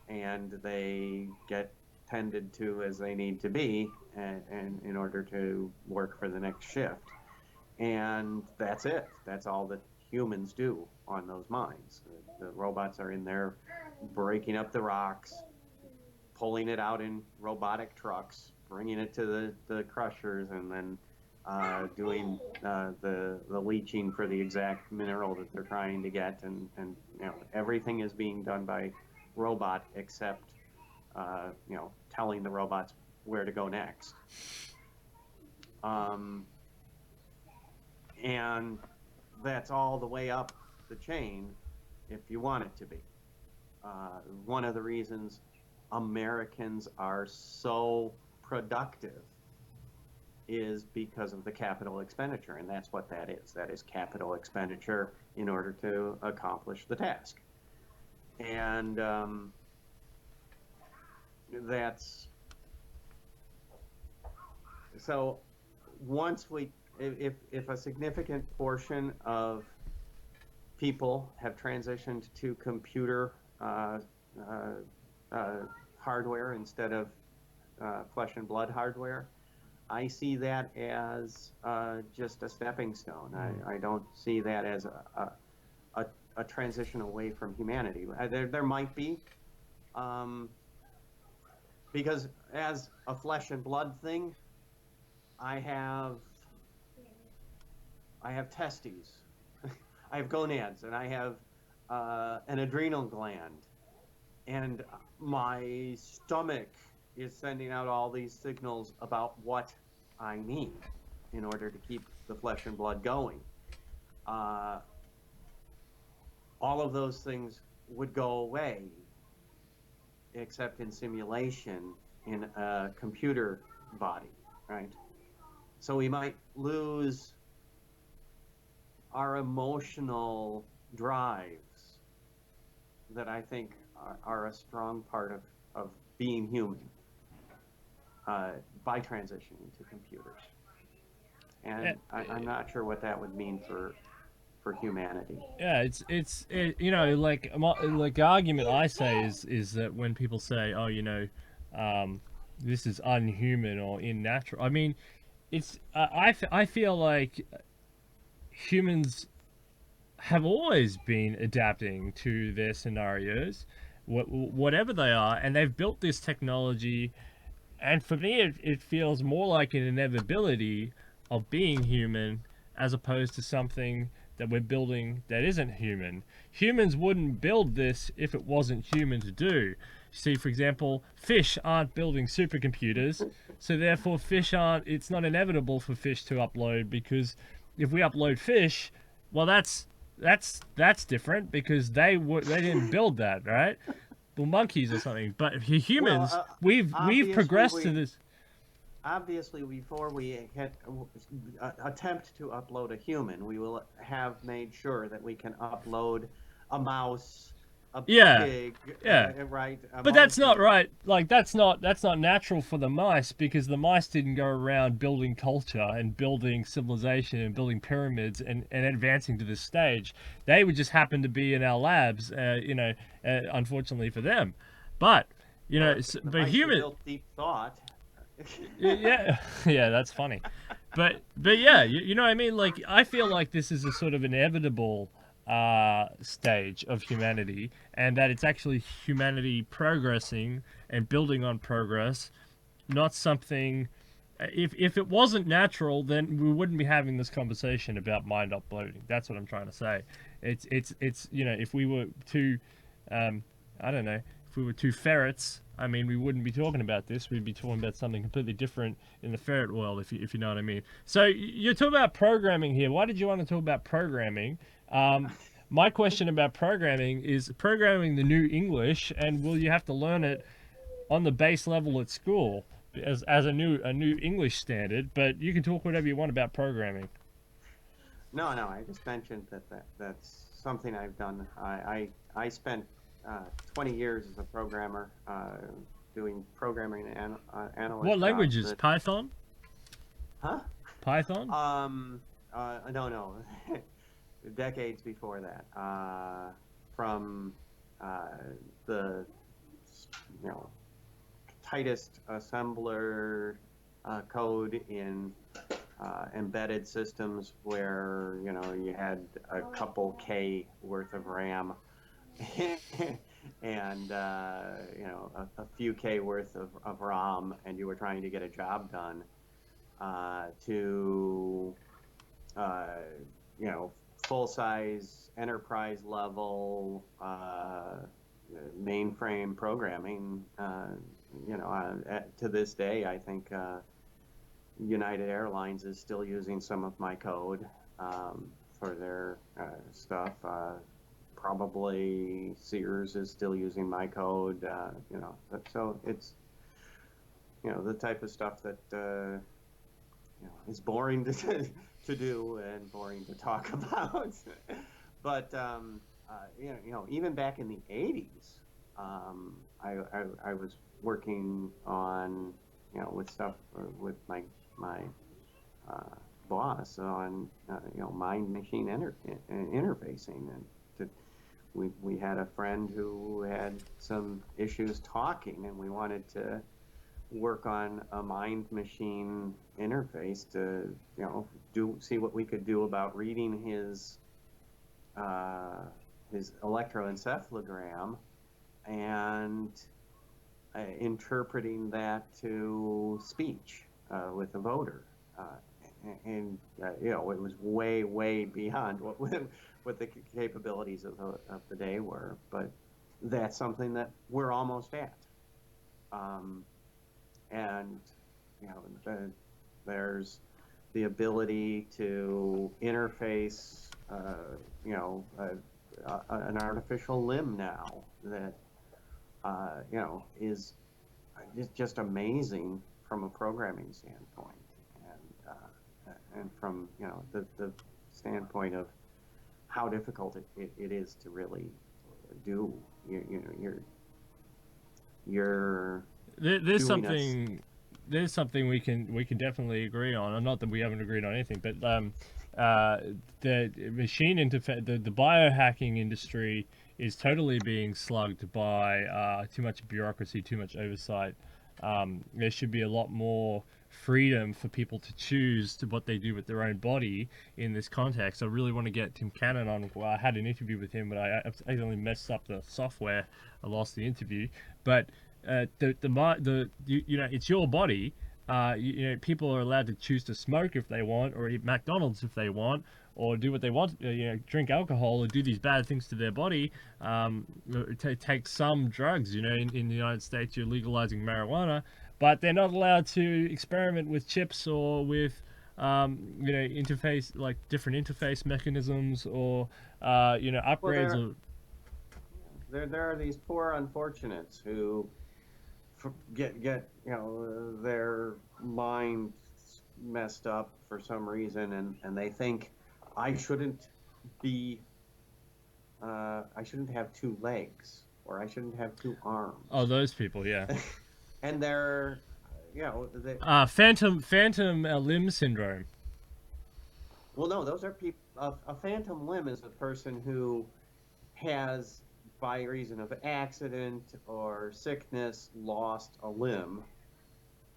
and they get tended to as they need to be, and in order to work for the next shift. And that's it. That's all that humans do on those mines. The robots are in there breaking up the rocks, pulling it out in robotic trucks, bringing it to the crushers, and then doing the leaching for the exact mineral that they're trying to get, and everything is being done by robot except telling the robots where to go next. And that's all the way up the chain if you want it to be. One of the reasons Americans are so productive is because of the capital expenditure, and that's what that is. That is capital expenditure in order to accomplish the task. And that's so once if a significant portion of people have transitioned to computer hardware instead of flesh and blood hardware, I see that as just a stepping stone. I don't see that as a transition away from humanity. There might be because as a flesh and blood thing, I have testes, I have gonads, and I have an adrenal gland, and my stomach is sending out all these signals about what I need in order to keep the flesh and blood going. All of those things would go away, except in simulation in a computer body, right? So we might lose our emotional drives that I think are a strong part of being human by transitioning to computers. And I'm not sure what that would mean for humanity. Yeah, you know, like the argument I say is that when people say, oh, you know, this is unhuman or unnatural. I mean, I feel like humans have always been adapting to their scenarios, whatever they are, and they've built this technology. And for me, it feels more like an inevitability of being human as opposed to something that we're building that isn't human. Humans wouldn't build this if it wasn't human to do. See, for example, fish aren't building supercomputers, so therefore it's not inevitable for fish to upload, because if we upload fish, well, that's different because they didn't build that, right? Well, monkeys or something. But humans, Well, we've progressed to this. Obviously, before we attempt to upload a human, we will have made sure that we can upload a mouse, a pig, right? But that's not right. Like that's not natural for the mice, because the mice didn't go around building culture and building civilization and building pyramids and advancing to this stage. They would just happen to be in our labs, unfortunately for them. But you know, but human built deep thought. yeah, yeah, that's funny. But yeah, you know what I mean? Like, I feel like this is a sort of inevitable stage of humanity, and that it's actually humanity progressing and building on progress, not something. If it wasn't natural, then we wouldn't be having this conversation about mind uploading. That's what I'm trying to say. It's you know, if we were two, I don't know, if we were two ferrets, I mean, we wouldn't be talking about this. We'd be talking about something completely different in the ferret world, if you know what I mean. So you're talking about programming here. Why did you want to talk about programming? My question about programming is programming the new English, and will you have to learn it on the base level at school as a new English standard? But you can talk whatever you want about programming. No, I just mentioned that's something I've done. I spent 20 years as a programmer, doing programming and analyst. What language is Python? Huh? Python? No. Decades before that, from the tightest assembler code in embedded systems, where you had a couple K worth of RAM and a few K worth of ROM, and you were trying to get a job done, to full-size enterprise level mainframe programming. To this day, I think United Airlines is still using some of my code for their stuff. Probably Sears is still using my code. So it's the type of stuff that is boring to do and boring to talk about. But even back in the 80s, I was working on with stuff with my boss on mind machine interfacing, and we had a friend who had some issues talking, and we wanted to work on a mind machine interface to see what we could do about reading his electroencephalogram and interpreting that to speech with the voter. And it was way beyond what the capabilities of the day were. But that's something that we're almost at. And there's the ability to interface, an artificial limb now that is just amazing from a programming standpoint, and from the standpoint of how difficult it is to really do. You're there's something we can definitely agree on. And not that we haven't agreed on anything, but the machine interface, the biohacking industry is totally being slugged by too much bureaucracy, too much oversight. There should be a lot more freedom for people to choose to what they do with their own body in this context. I really want to get Tim Cannon on. Well, I had an interview with him, but I accidentally messed up the software. I lost the interview. But it's your body. People are allowed to choose to smoke if they want, or eat McDonald's if they want, or do what they want, drink alcohol, or do these bad things to their body, take some drugs. In the United States, you're legalizing marijuana, but they're not allowed to experiment with chips or with, interface, like different interface mechanisms, or, upgrades. Well, there are these poor unfortunates who get their mind messed up for some reason, and they think I shouldn't have two legs, or I shouldn't have two arms. Oh, those people, yeah. And they're phantom limb syndrome. Well, no, those are people. A phantom limb is a person who has, by reason of accident or sickness, lost a limb,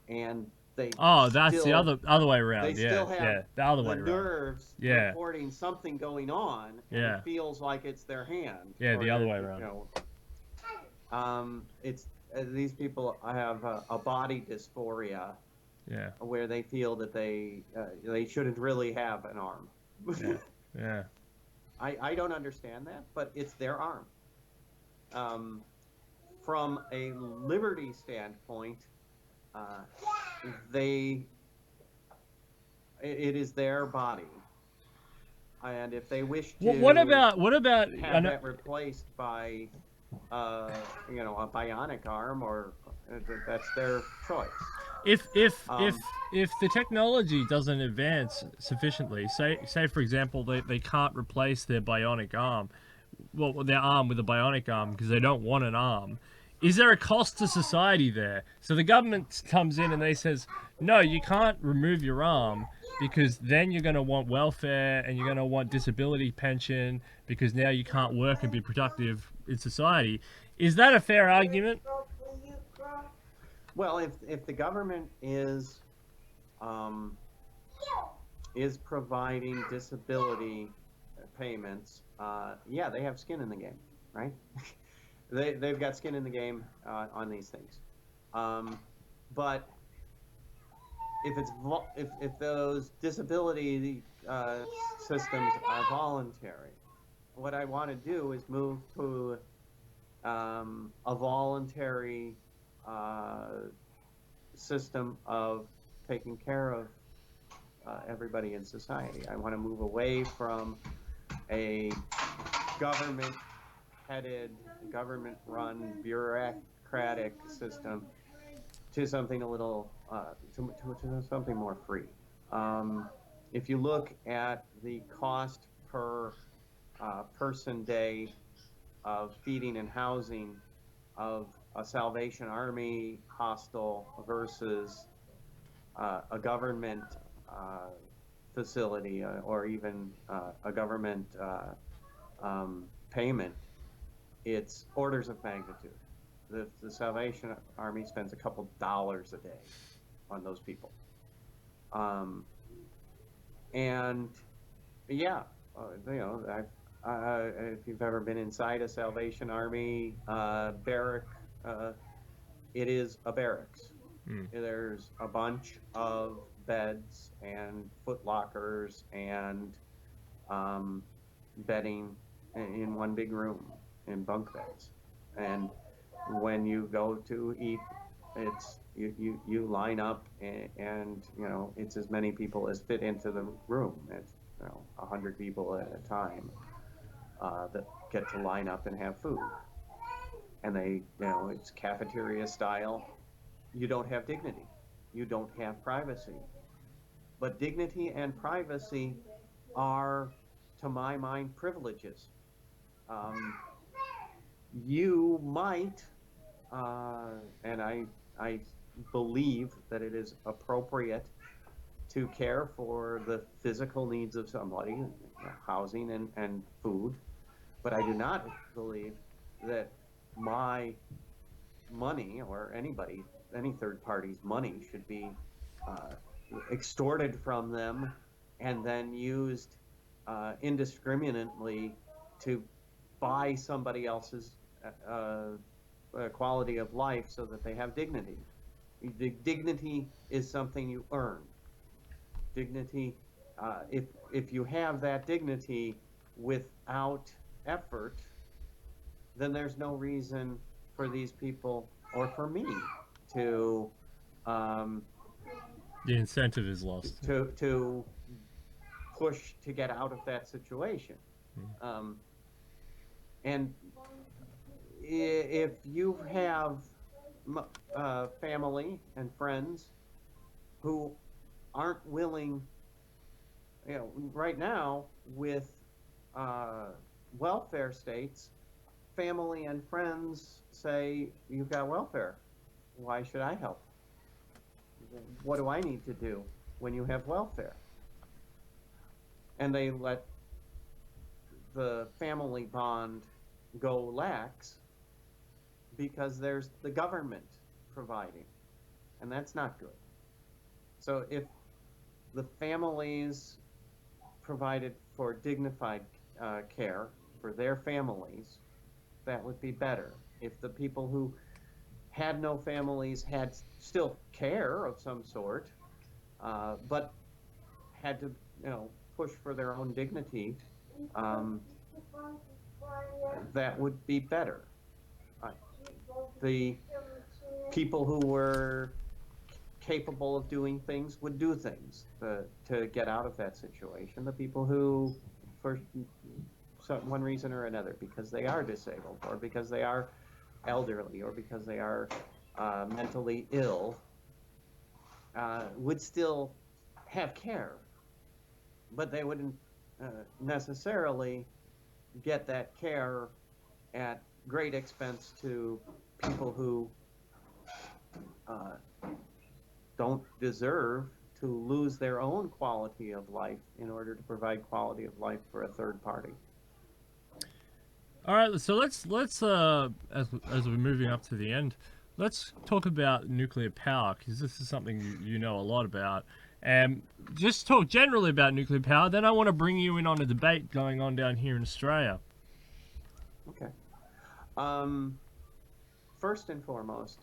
and they. Oh, that's the other way around. They still have the other way the around. Nerves reporting something going on, and it feels like it's their hand. Yeah, the other way around. It's these people have a body dysphoria. Yeah. Where they feel that they shouldn't really have an arm. Yeah. I don't understand that, but it's their arm. From a liberty standpoint, it is their body, and if they wish to, what about have that replaced by, a bionic arm, or that's their choice. If the technology doesn't advance sufficiently, say for example they can't replace their bionic arm, their arm with a bionic arm because they don't want an arm, is there a cost to society there? So the government comes in and they says, no, you can't remove your arm because then you're going to want welfare and you're going to want disability pension because now you can't work and be productive in society. Is that a fair argument? Well, if the government is providing disability payments, they have skin in the game, right? They've got skin in the game on these things. But if those disability systems are voluntary, what I want to do is move to a voluntary system of taking care of everybody in society. I want to move away from a government-headed, government-run, bureaucratic system to something a little, to something more free. If you look at the cost per person day of feeding and housing of a Salvation Army hostel versus a government facility, or even a government payment, it's orders of magnitude. The Salvation Army spends a couple dollars a day on those people. And yeah, if you've ever been inside a Salvation Army barrack it is a barracks. Mm. There's a bunch of beds and foot lockers and bedding in one big room in bunk beds. And when you go to eat, it's you line up and it's as many people as fit into the room. It's 100 people at a time that get to line up and have food. And it's cafeteria style. You don't have dignity. You don't have privacy. But dignity and privacy are, to my mind, privileges. You might, and I believe that it is appropriate to care for the physical needs of somebody, housing and food, but I do not believe that my money or any third party's money should be extorted from them and then used indiscriminately to buy somebody else's quality of life so that they have dignity. Dignity is something you earn. Dignity, if you have that dignity without effort, then there's no reason for these people or for me to The incentive is lost. to push to get out of that situation. And if you have family and friends who aren't willing, right now with welfare states, family and friends say, you've got welfare. Why should I help? What do I need to do when you have welfare? And they let the family bond go lax because there's the government providing, and that's not good. So if the families provided for dignified care for their families, that would be better. If the people who had no families had still care of some sort, but had to, push for their own dignity, that would be better. The people who were capable of doing things would do things to get out of that situation. The people who, for one reason or another, because they are disabled or because they are elderly or because they are mentally ill, would still have care, but they wouldn't necessarily get that care at great expense to people who don't deserve to lose their own quality of life in order to provide quality of life for a third party. All right, so let's as we're moving up to the end, let's talk about nuclear power, because this is something you know a lot about. And just talk generally about nuclear power. Then I want to bring you in on a debate going on down here in Australia. Okay. First and foremost,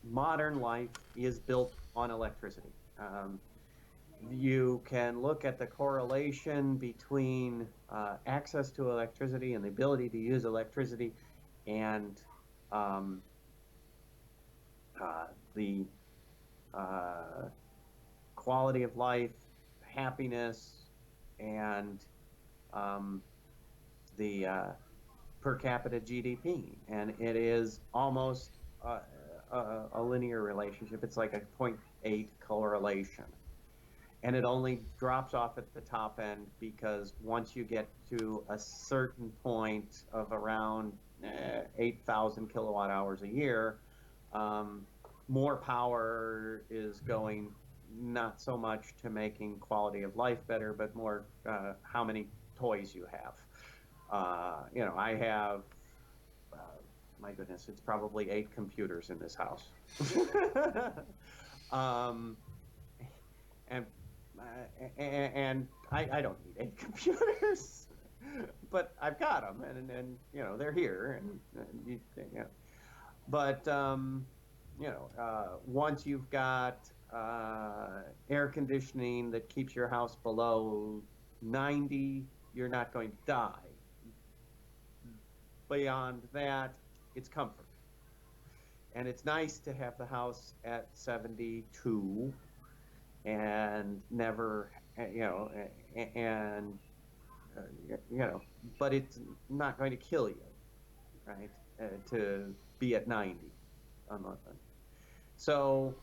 modern life is built on electricity. You can look at the correlation between access to electricity and the ability to use electricity and the quality of life, happiness, and the per capita GDP. And it is almost a linear relationship. It's like a 0.8 correlation. And it only drops off at the top end because once you get to a certain point of around 8,000 kilowatt hours a year, more power is going not so much to making quality of life better, but more how many toys you have. I have, my goodness, it's probably 8 computers in this house. And I don't need 8 computers, but I've got them, and they're here, and But once you've got air conditioning that keeps your house below 90, you're not going to die. Beyond that, it's comfort. And it's nice to have the house at 72 and never, and, uh, you know, but it's not going to kill you, right? To be at 90. Unless, so,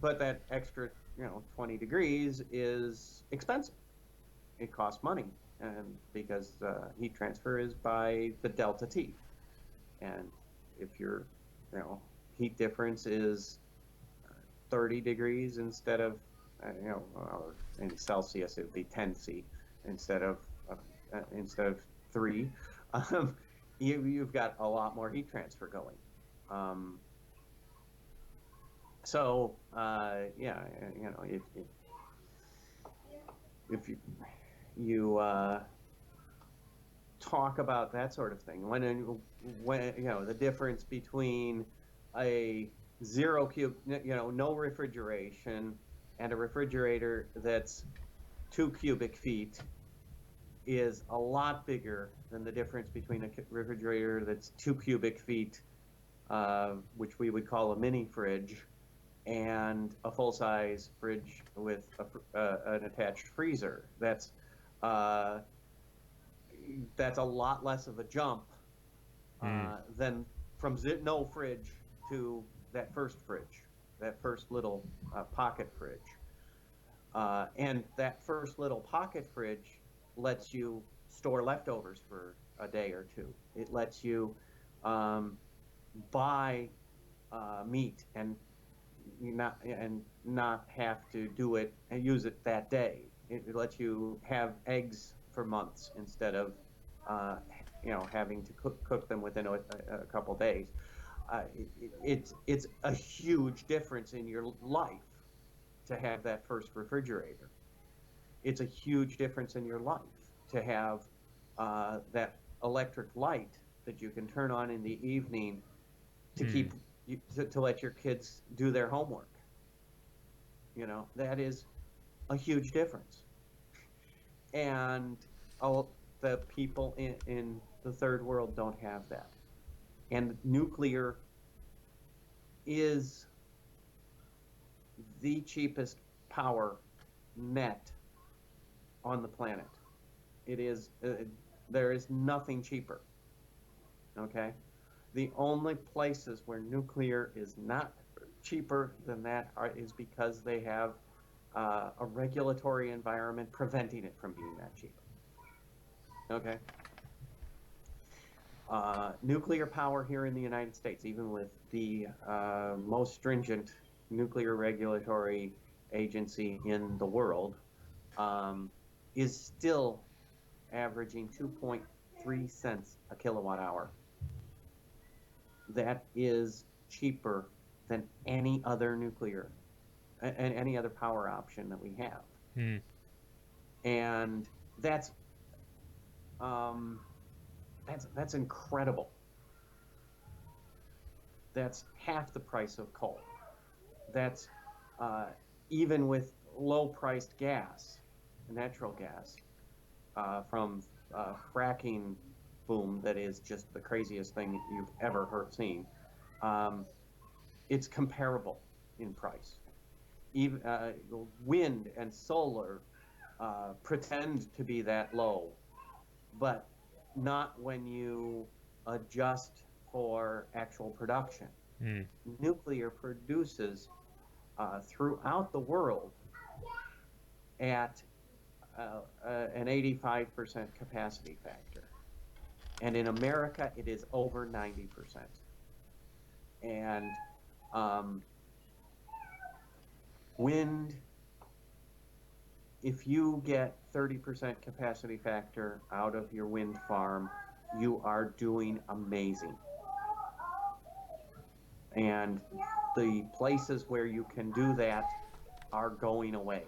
but that extra, 20 degrees is expensive. It costs money, and because heat transfer is by the delta T, and if your, heat difference is 30 degrees instead of, or in Celsius it would be 10 C uh, instead of 3. Um, you've got a lot more heat transfer going. Um, yeah, if you talk about that sort of thing, when the difference between a zero cube, no refrigeration, and a refrigerator that's 2 cubic feet is a lot bigger than the difference between a refrigerator that's 2 cubic feet, which we would call a mini fridge, and a full-size fridge with an attached freezer. Uh, that's a lot less of a jump than from no fridge to that first fridge, that first little pocket fridge. And that first little pocket fridge lets you store leftovers for a day or two. It lets you buy meat and not have to do it and use it that day. It lets you have eggs for months instead of having to cook them within a couple days. It's a huge difference in your life to have that first refrigerator. It's a huge difference in your life to have that electric light that you can turn on in the evening to keep to let your kids do their homework. That is a huge difference. And all the people in the third world don't have that. And nuclear is the cheapest power net on the planet. It is, there is nothing cheaper. Okay? The only places where nuclear is not cheaper than that is because they have a regulatory environment preventing it from being that cheap. Okay? Nuclear power here in the United States, even with the most stringent nuclear regulatory agency in the world, is still averaging 2.3 cents a kilowatt hour. That is cheaper than any other nuclear and any other power option that we have. And that's incredible. That's half the price of coal. That's even with low-priced gas, natural gas, from fracking boom that is just the craziest thing you've ever seen. It's comparable in price. Even wind and solar pretend to be that low, but not when you adjust for actual production. Nuclear produces throughout the world at an 85% capacity factor. And in America, it is over 90%. And wind, if you get 30% capacity factor out of your wind farm, you are doing amazing. And the places where you can do that are going away.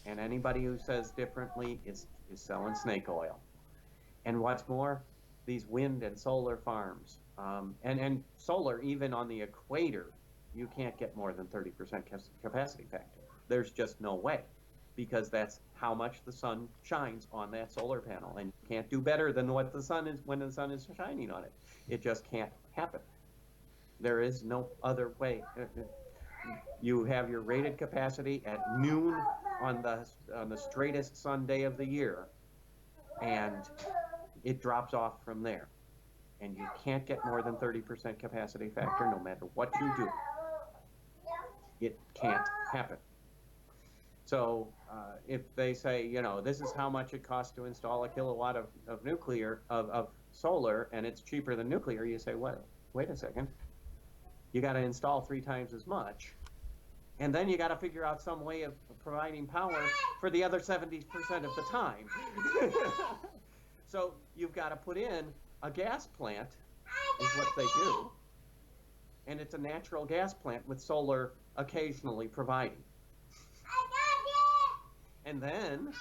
And anybody who says differently is selling snake oil. And what's more, these wind and solar farms, and solar, even on the equator, you can't get more than 30% capacity factor. There's just no way, because that's how much the sun shines on that solar panel, and you can't do better than what the sun is when the sun is shining on it. It just can't happen. There is no other way. You have your rated capacity at noon on the straightest sun day of the year, and it drops off from there. And you can't get more than 30% capacity factor no matter what you do. It can't happen. So if they say, you know, this is how much it costs to install a kilowatt of nuclear, of solar, and it's cheaper than nuclear, you say, well, wait a second. You got to install 3 times as much. And then you got to figure out some way of providing power for the other 70% of the time. So you've got to put in a gas plant, is what they do. And it's a natural gas plant with solar occasionally providing. And then,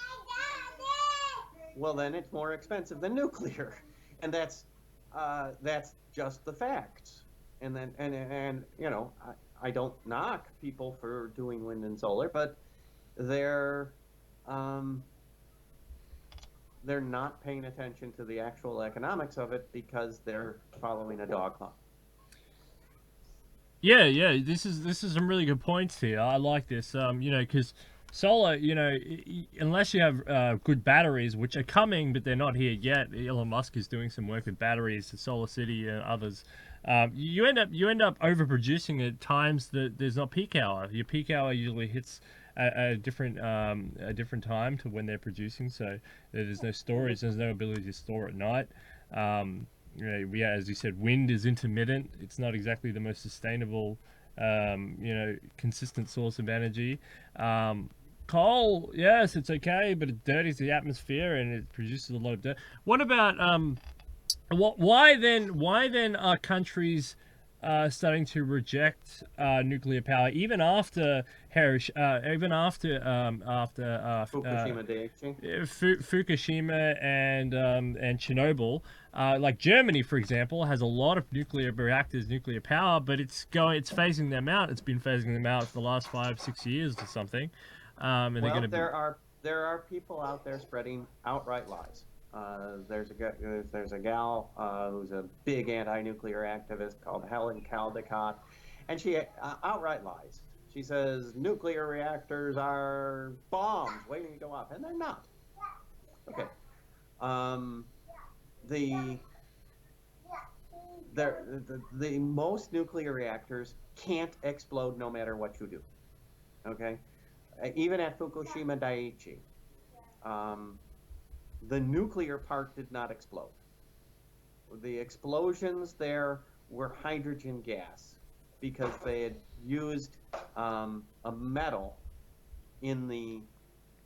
well, then it's more expensive than nuclear. And that's just the facts. And then, and you know, I don't knock people for doing wind and solar, but they're not paying attention to the actual economics of it because they're following a dogma. Yeah. This is some really good points here. I like this. You know, because solar, you know, unless you have good batteries, which are coming, but they're not here yet. Elon Musk is doing some work with batteries, Solar City and others. You end up overproducing at times that there's not peak hour. Your peak hour usually hits a different time to when they're producing, so there's no storage. There's no ability to store at night. You know, yeah, as you said, wind is intermittent. It's not exactly the most sustainable, you know, consistent source of energy. Coal, yes, it's okay, but it dirties the atmosphere and it produces a lot of dirt. What about why then are countries starting to reject nuclear power even after Fukushima Daiichi. Fukushima and Chernobyl? Like Germany, for example, has a lot of nuclear reactors, nuclear power, but it's phasing them out. It's been phasing them out for the last 5-6 years or something. And well, there are people out there spreading outright lies. There's a gal who's a big anti-nuclear activist called Helen Caldicott, and she outright lies. She says nuclear reactors are bombs waiting to go off, and they're not. Okay. The most nuclear reactors can't explode no matter what you do. Okay. Even at Fukushima Daiichi, the nuclear part did not explode. The explosions there were hydrogen gas because they had used a metal in the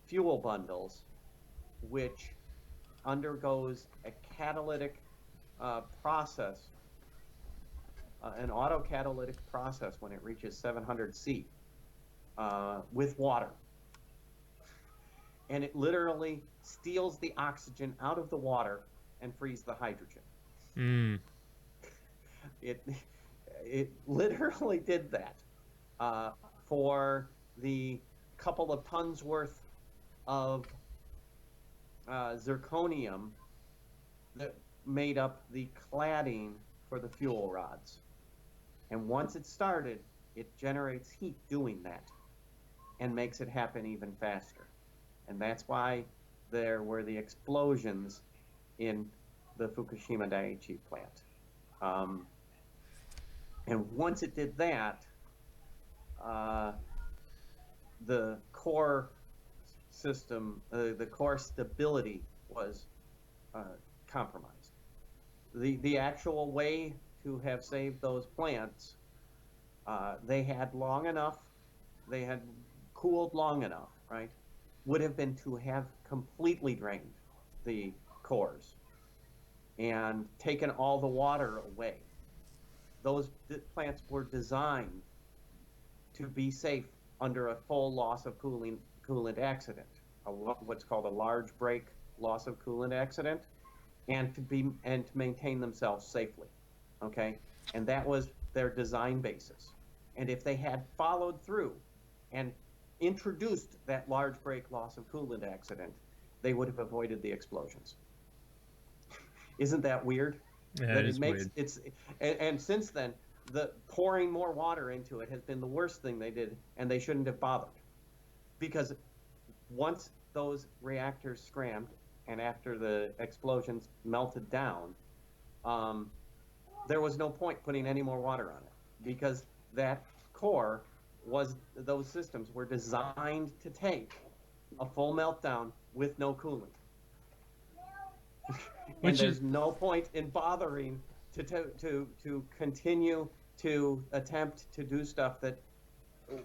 fuel bundles, which undergoes a catalytic process, an autocatalytic process when it reaches 700 C with water. And it literally steals the oxygen out of the water and frees the hydrogen. It literally did that for the couple of tons worth of zirconium that made up the cladding for the fuel rods. And once it started, it generates heat doing that and makes it happen even faster. And that's why there were the explosions in the Fukushima Daiichi plant. And once it did that, the core system, the core stability was compromised. The actual way to have saved those plants, they had cooled long enough, right? Would have been to have completely drained the cores and taken all the water away. Those plants were designed to be safe under a full loss of coolant accident, what's called a large break loss of coolant accident. and to maintain themselves safely. Okay, and that was their design basis. And if they had followed through and introduced that large break loss of coolant accident, they would have avoided the explosions. Isn't that weird? Yeah, That it it is makes weird. and since then, the pouring more water into it has been the worst thing they did, and they shouldn't have bothered, because once those reactors scrammed and after the explosions melted down, there was no point putting any more water on it, because that core those systems were designed to take a full meltdown with no coolant. And Which is there's no point in bothering to continue to attempt to do stuff that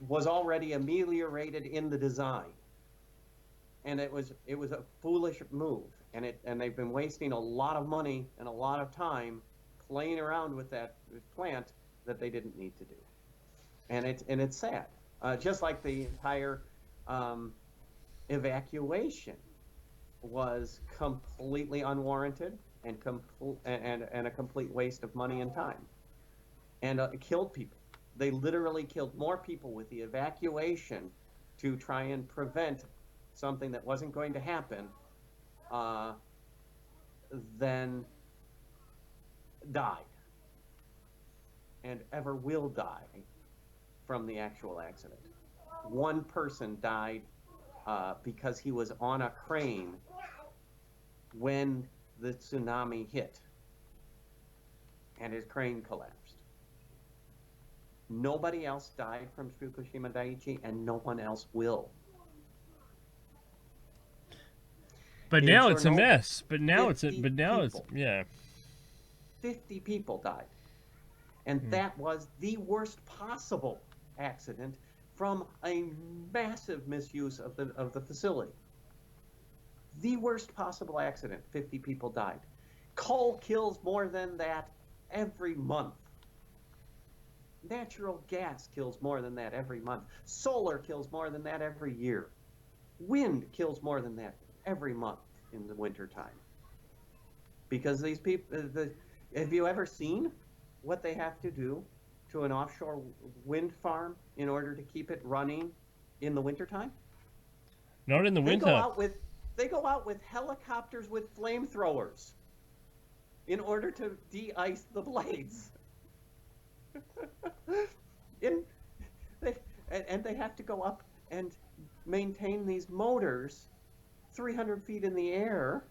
was already ameliorated in the design. And it was a foolish move, and they've been wasting a lot of money and a lot of time playing around with that plant that they didn't need to do. And it's sad. Just like the entire evacuation was completely unwarranted and a complete waste of money and time, and it killed people. They literally killed more people with the evacuation to try and prevent something that wasn't going to happen than died and ever will die from the actual accident. One person died because he was on a crane when the tsunami hit, and his crane collapsed. Nobody else died from Fukushima Daiichi, and no one else will. but In now it's a Chernobyl, mess. But now it's 50 people. yeah. 50 people died. And that was the worst possible accident from a massive misuse of the facility. The worst possible accident, 50 people died. Coal kills more than that every month. Natural gas kills more than that every month. Solar kills more than that every year. Wind kills more than that every month in the wintertime. Because these people, have you ever seen what they have to do to an offshore wind farm in order to keep it running in the wintertime? Not in the They winter. go out with helicopters with flamethrowers in order to de-ice the blades. And they have to go up and maintain these motors 300 feet in the air,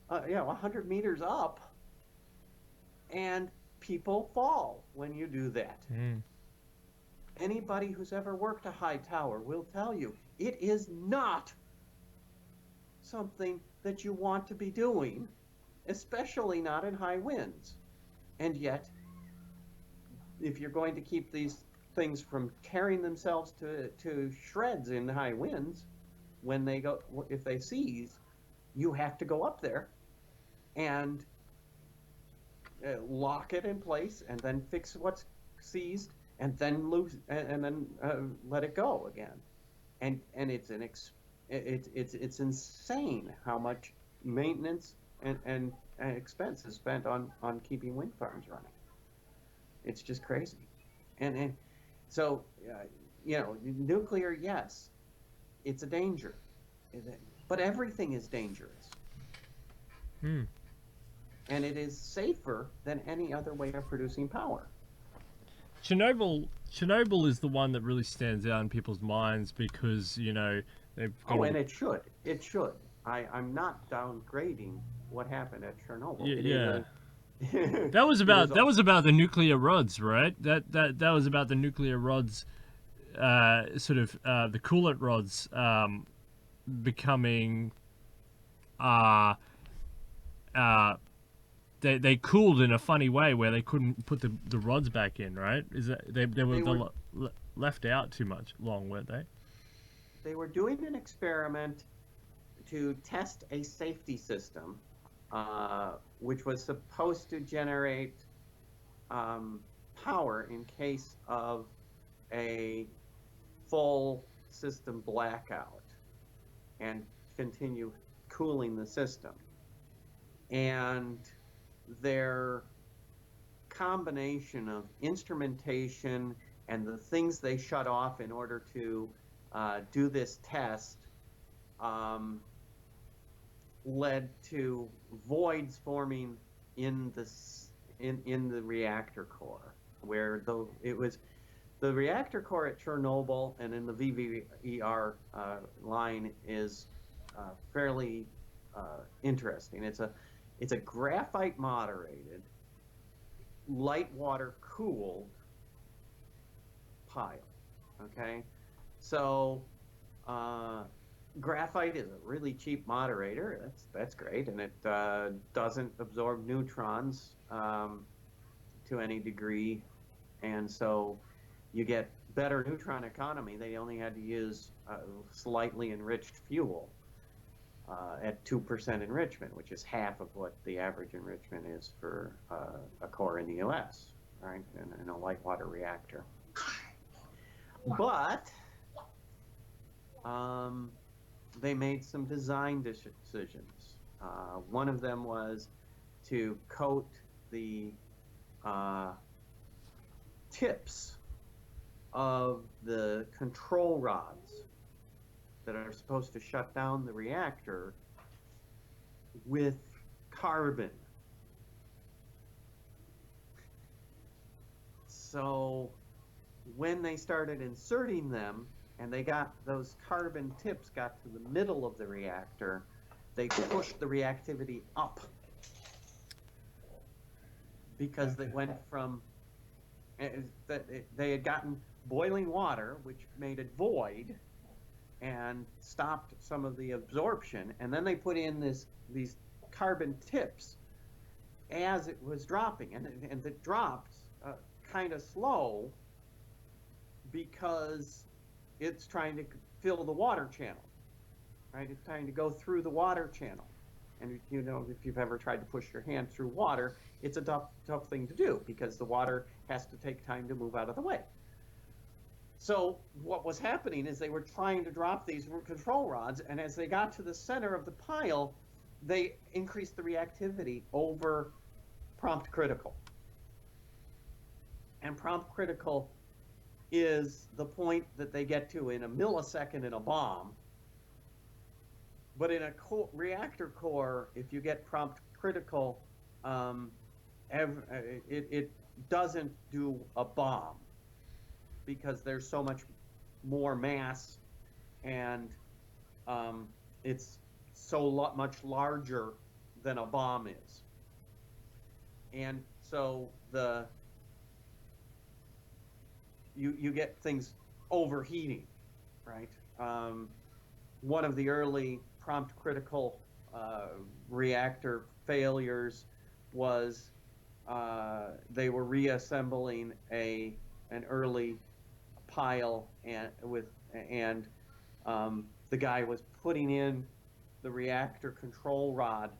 100 meters up, and people fall when you do that. Anybody who's ever worked a high tower will tell you it is not something that you want to be doing, especially not in high winds. And yet, if you're going to keep these things from tearing themselves to shreds in high winds, if they seize, you have to go up there and lock it in place, and then fix what's seized, and then let it go again. And it's insane how much maintenance and expense is spent on keeping wind farms running. It's just crazy. And so nuclear, yes, it's a danger, but everything is dangerous. And it is safer than any other way of producing power. Chernobyl is the one that really stands out in people's minds because they've got. And it should. I'm not downgrading what happened at Chernobyl. Yeah. That was about the nuclear rods, right? That was about the nuclear rods, the coolant rods becoming they cooled in a funny way where they couldn't put the rods back in, right? Is that they were left out too long, weren't they? They were doing an experiment to test a safety system, which was supposed to generate power in case of a full system blackout and continue cooling the system. and their combination of instrumentation and the things they shut off in order to do this test led to voids forming in the reactor core, where the reactor core at Chernobyl and in the VVER line is fairly interesting. It's a graphite moderated, light water cooled pile. Okay, so graphite is a really cheap moderator. That's great, and it doesn't absorb neutrons to any degree, and so you get better neutron economy. They only had to use slightly enriched fuel at 2% enrichment, which is half of what the average enrichment is for a core in the U.S., right, in a light water reactor. But they made some design decisions. One of them was to coat the tips of the control rods that are supposed to shut down the reactor with carbon. So when they started inserting them, and they got those carbon tips got to the middle of the reactor, they pushed the reactivity up, because they went from they had gotten boiling water, which made it void and stopped some of the absorption, and then they put in these carbon tips as it was dropping, and it dropped kind of slow because it's trying to fill the water channel, right? It's trying to go through the water channel. And you know, if you've ever tried to push your hand through water, it's a tough thing to do because the water has to take time to move out of the way. So what was happening is they were trying to drop these control rods, and as they got to the center of the pile, they increased the reactivity over prompt critical. And prompt critical is the point that they get to in a millisecond in a bomb. But in a reactor core, if you get prompt critical, it doesn't do a bomb because there's so much more mass, and it's so much larger than a bomb is. And so you get things overheating, right? One of the early prompt critical reactor failures was they were reassembling an early pile, and the guy was putting in the reactor control rod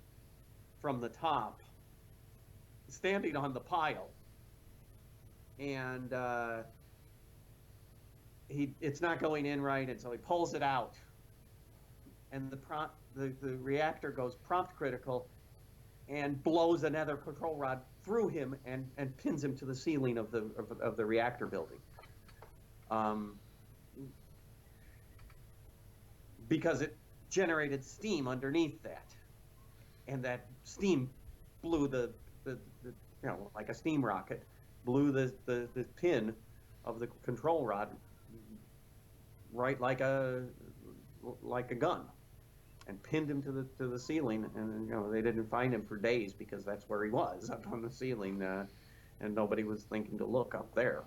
from the top, standing on the pile, and it's not going in right, and so he pulls it out, and the reactor goes prompt critical and blows another control rod through him and pins him to the ceiling of the reactor building, because it generated steam underneath that, and that steam blew the like a steam rocket, blew the pin of the control rod right like a gun, and pinned him to the ceiling. And they didn't find him for days because that's where he was, up on the ceiling, and nobody was thinking to look up there.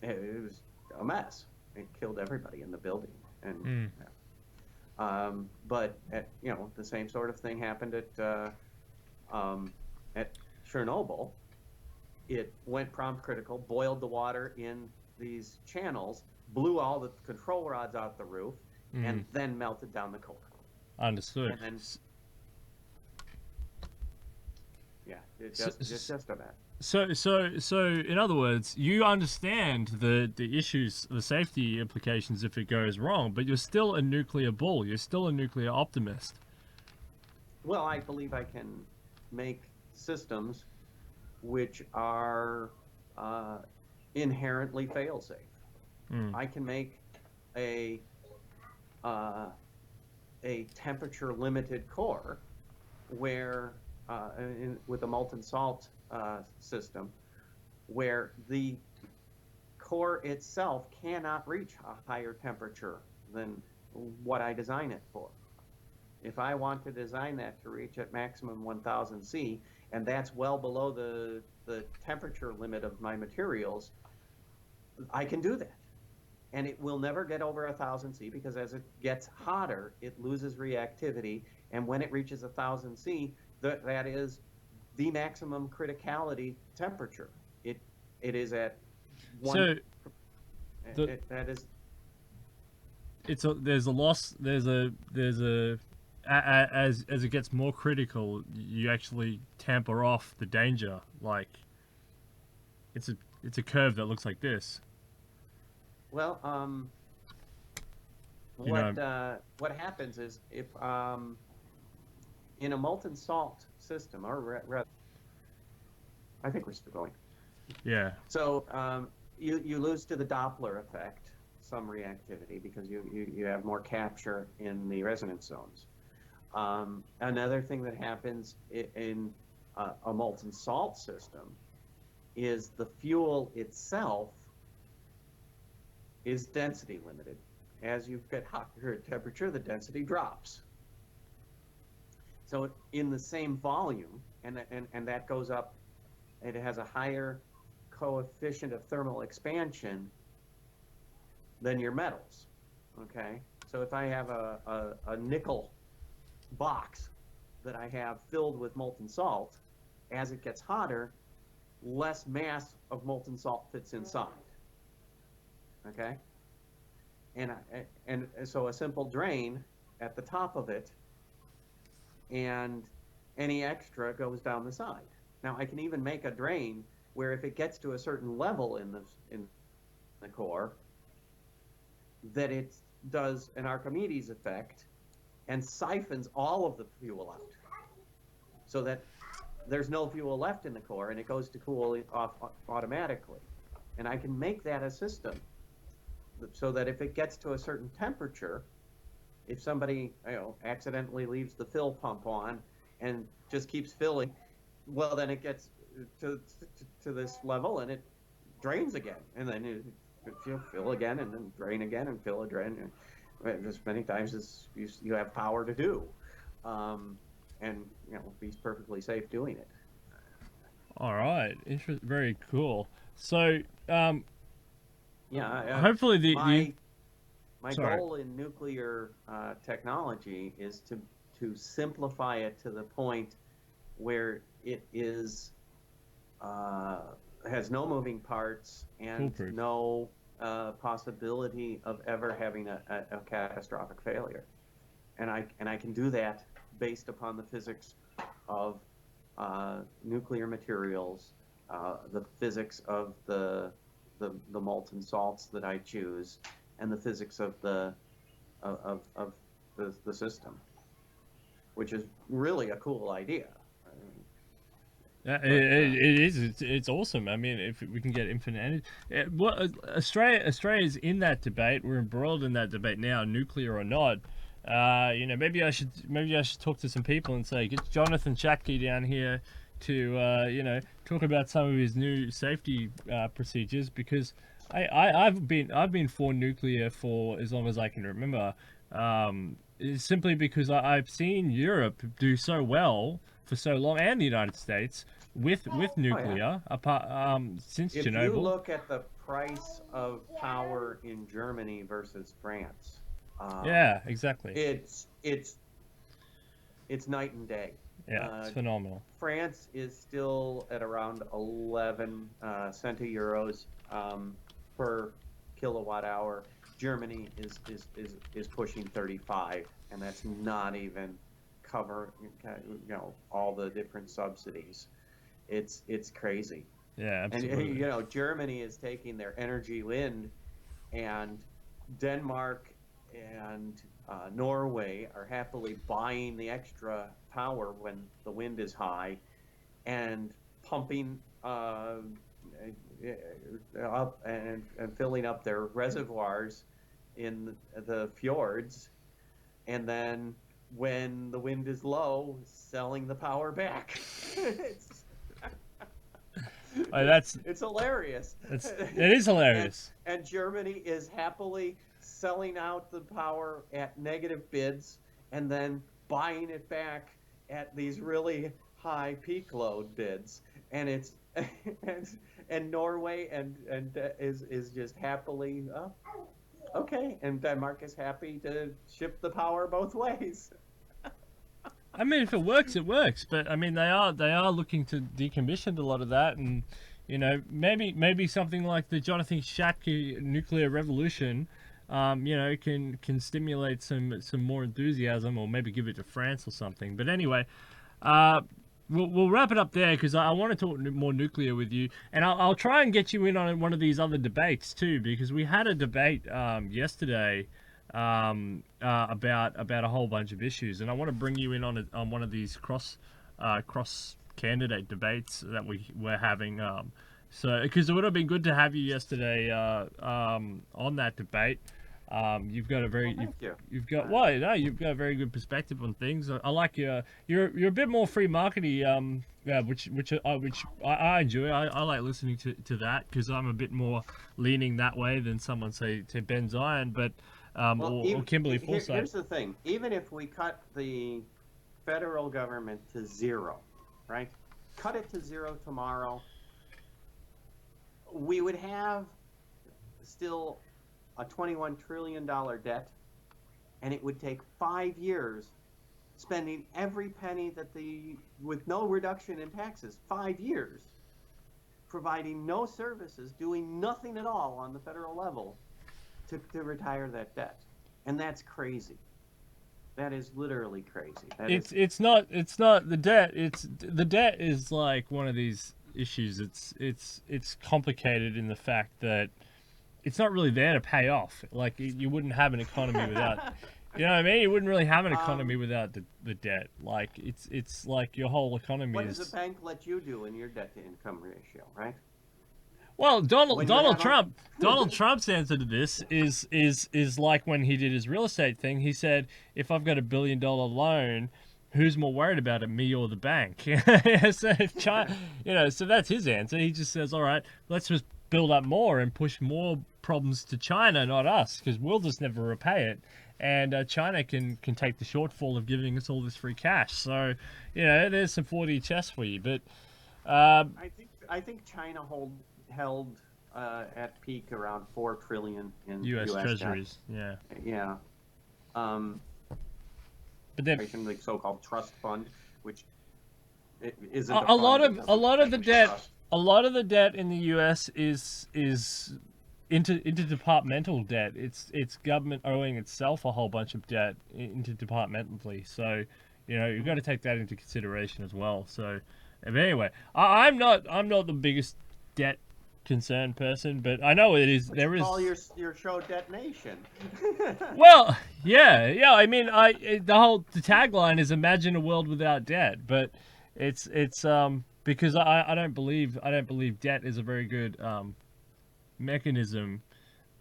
It was a mess. It killed everybody in the building, and but the same sort of thing happened at Chernobyl. It went prompt critical, boiled the water in these channels, blew all the control rods out the roof, and then melted down the core. Understood. And then, yeah, it's just a mess. So in other words, you understand the issues, the safety implications if it goes wrong, but you're still a nuclear bull. You're still a nuclear optimist. Well, I believe I can make systems which are inherently fail-safe. Mm. I can make a uh, a temperature-limited core where, with a molten salt system, where the core itself cannot reach a higher temperature than what I design it for. If I want to design that to reach at maximum 1000 C, and that's well below the temperature limit of my materials, I can do that. And it will never get over 1000 C, because as it gets hotter, it loses reactivity. And when it reaches 1000 C, that is the maximum criticality temperature. It is at one. So That is. there's a loss. There's a as it gets more critical, you actually tamper off the danger. Like it's a curve that looks like this. Well, You know. what happens is, if in a molten salt system, or rather, I think we're still going. Yeah. So you lose to the Doppler effect some reactivity, because you have more capture in the resonance zones. Another thing that happens in a molten salt system is the fuel itself is density limited. As you get higher temperature, the density drops. So in the same volume, and that goes up, it has a higher coefficient of thermal expansion than your metals. Okay, so if I have a nickel box that I have filled with molten salt, as it gets hotter, less mass of molten salt fits inside. Okay, and so a simple drain at the top of it, and any extra goes down the side. Now I can even make a drain where, if it gets to a certain level in the core, that it does an Archimedes effect and siphons all of the fuel out, so that there's no fuel left in the core, and it goes to cool off automatically. And I can make that a system so that if it gets to a certain temperature, if somebody accidentally leaves the fill pump on and just keeps filling, well, then it gets to this level and it drains again, and then you fill again, and then drain again, and fill and drain, as many times as you have power to do, and be perfectly safe doing it. All right. Very cool. So Yeah. hopefully my goal in nuclear technology is to simplify it to the point where it is has no moving parts and foolproof. no possibility of ever having a catastrophic failure. And I can do that based upon the physics of nuclear materials, the physics of the molten salts that I choose, and the physics of the system, which is really a cool idea. It is. It's awesome. I mean, if we can get infinite energy, Australia's in that debate. We're embroiled in that debate now, nuclear or not. Maybe I should talk to some people and say, get Jonathan Schattke down here to talk about some of his new safety procedures, because I've been for nuclear for as long as I can remember. Simply because I've seen Europe do so well for so long, and the United States with nuclear, apart since if Chernobyl. you look at the price of power in Germany versus France, yeah, exactly. It's night and day. Yeah, it's phenomenal. France is still at around 11 centieuros per kilowatt hour. Germany is pushing 35, and that's not even cover all the different subsidies. It's crazy. Yeah, absolutely. And Germany is taking their energy wind, and Denmark and Norway are happily buying the extra power when the wind is high and pumping up and filling up their reservoirs in the fjords, and then when the wind is low, selling the power back. It's hilarious. It is hilarious. And Germany is happily selling out the power at negative bids and then buying it back at these really high peak load bids. And it's and Norway is just happily okay, and Denmark is happy to ship the power both ways. I mean, if it works, it works. But I mean, they are looking to decommission a lot of that, and you know, maybe something like the Jonathan Schattke nuclear revolution, you know, can stimulate some more enthusiasm, or maybe give it to France or something. But anyway, we'll wrap it up there because I want to talk more nuclear with you, and I'll try and get you in on one of these other debates too, because we had a debate yesterday about a whole bunch of issues, and I want to bring you in on one of these cross candidate debates that we're having. So because it would have been good to have you yesterday on that debate. You've got a very you've got you've got a very good perspective on things. I like you're a bit more free markety, which I enjoy. I like listening to that because I'm a bit more leaning that way than someone say Ben Zion, but or Kimberly Forsyth. Here's the thing: even if we cut the federal government to zero, right? Cut it to zero tomorrow, we would have still a $21 trillion debt, and it would take 5 years spending every penny with no reduction in taxes, 5 years, providing no services, doing nothing at all on the federal level to retire that debt. And that's crazy. That is literally crazy. It's not the debt. The debt is like one of these issues. It's complicated in the fact that it's not really there to pay off. Like you wouldn't have an economy without, you know what I mean? You wouldn't really have an economy without the debt. Like it's like your whole economy what is. What does the bank let you do in your debt to income ratio, right? Well, Donald Trump's answer to this is like when he did his real estate thing. He said, if I've got $1 billion loan, who's more worried about it, me or the bank? So if China, you know, so that's his answer. He just says, all right, let's just build up more and push more problems to China, not us, because we'll just never repay it, and China can take the shortfall of giving us all this free cash. So, you know, there's some 4D chess for you. But I think China held at peak around $4 trillion in U.S. Treasuries. Debt. Yeah. But then the so-called trust fund, which isn't a lot of the debt. Trust. A lot of the debt in the U.S. is interdepartmental debt. It's government owing itself a whole bunch of debt interdepartmentally. So, you know, you've got to take that into consideration as well. So, anyway, I'm not the biggest debt concerned person, but I know it is. There is. Call your show Debt Nation. Well, yeah. I mean, the tagline is "Imagine a world without debt," but it's because I don't believe debt is a very good mechanism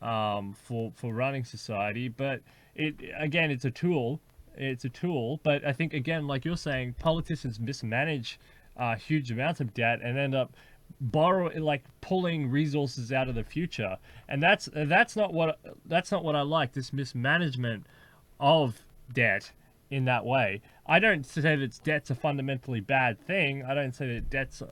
for running society. But it's a tool. It's a tool. But I think, again, like you're saying, politicians mismanage huge amounts of debt and end up pulling resources out of the future. And that's not what I like. This mismanagement of debt in that way. I don't say that debt's a fundamentally bad thing. I don't say that debt's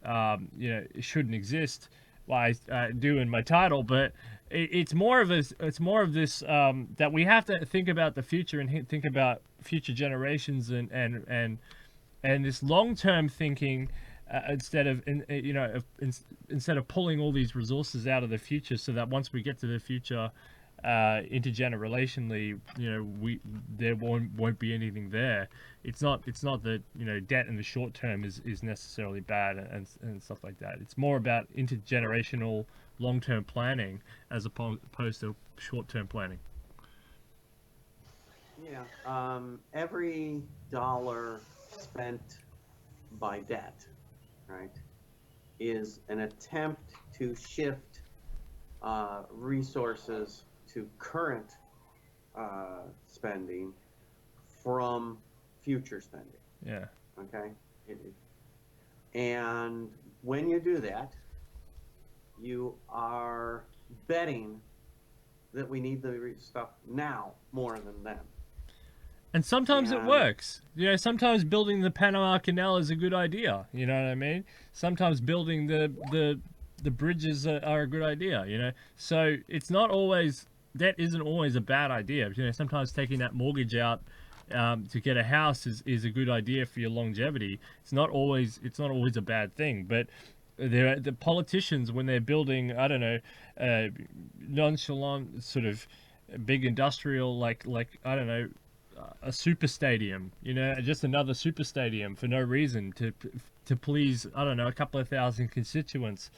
it shouldn't exist. Well, I do in my title, but it's more of this that we have to think about the future and think about future generations and this long-term thinking instead of pulling all these resources out of the future, so that once we get to the future, intergenerationally, you know, there won't be anything there. It's not that, you know, debt in the short term is necessarily bad and stuff like that. It's more about intergenerational long-term planning as opposed to short-term planning. Yeah. Every dollar spent by debt, right, is an attempt to shift resources to current spending from future spending. Yeah. Okay. And when you do that, you are betting that we need the stuff now more than then. And sometimes it And works. You know, sometimes building the Panama Canal is a good idea. You know what I mean? Sometimes building the bridges are a good idea. You know, so it's not always, that isn't always a bad idea. You know, sometimes taking that mortgage out to get a house is a good idea for your longevity. It's not always a bad thing. But the politicians, when they're building, I don't know, nonchalant sort of big industrial, like I don't know, a super stadium, you know, just another super stadium for no reason to please, I don't know, a couple of thousand constituents.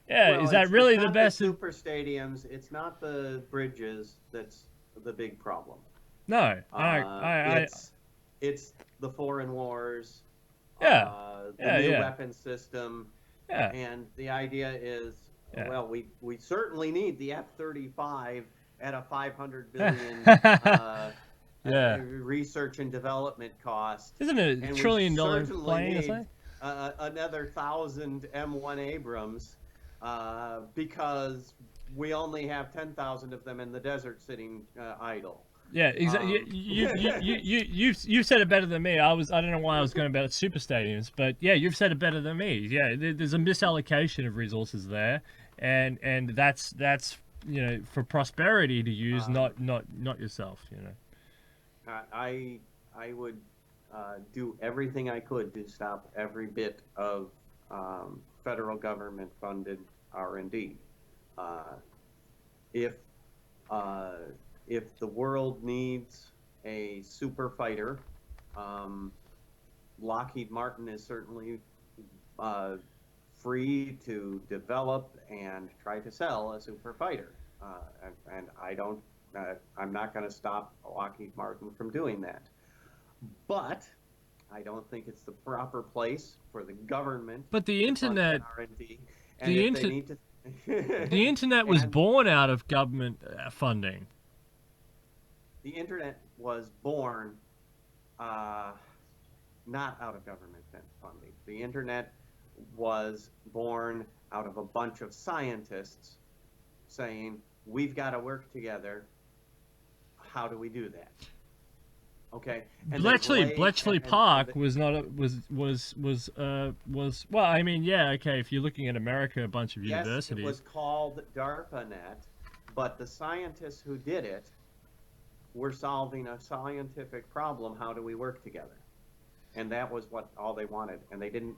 Yeah, well, is that really it's the not best? super stadiums. It's not the bridges that's the big problem. No, It's the foreign wars, yeah, the yeah, new yeah, weapon system, yeah, and the idea is, yeah. well, we certainly need the F-35 at a 500 billion Yeah. research and development cost, Isn't it a and $1 we trillion certainly plane or need something? another 1,000 M1 Abrams because we only have 10,000 of them in the desert sitting idle. Yeah, exactly. You've said it better than me. I don't know why I was going about super stadiums, but yeah, you've said it better than me. Yeah, there's a misallocation of resources there, and that's you know, for prosperity to use, not yourself. You know. I would do everything I could to stop every bit of federal government funded R&D. If if the world needs a super fighter, Lockheed Martin is certainly free to develop and try to sell a super fighter, and I'm not going to stop Lockheed Martin from doing that. But I don't think it's the proper place for the government. But the to fund internet, R&D, and the if they inter, need to, the internet was and born out of government funding. the internet was born not out of government funding. The internet was born out of a bunch of scientists saying, we've got to work together. How do we do that? Okay. And Bletchley Park was not a, was well, I mean, yeah, okay, if you're looking at America, a bunch of yes, universities. it was called DARPANET, but the scientists who did it were solving a scientific problem. How do we work together? And that was what all they wanted, and they didn't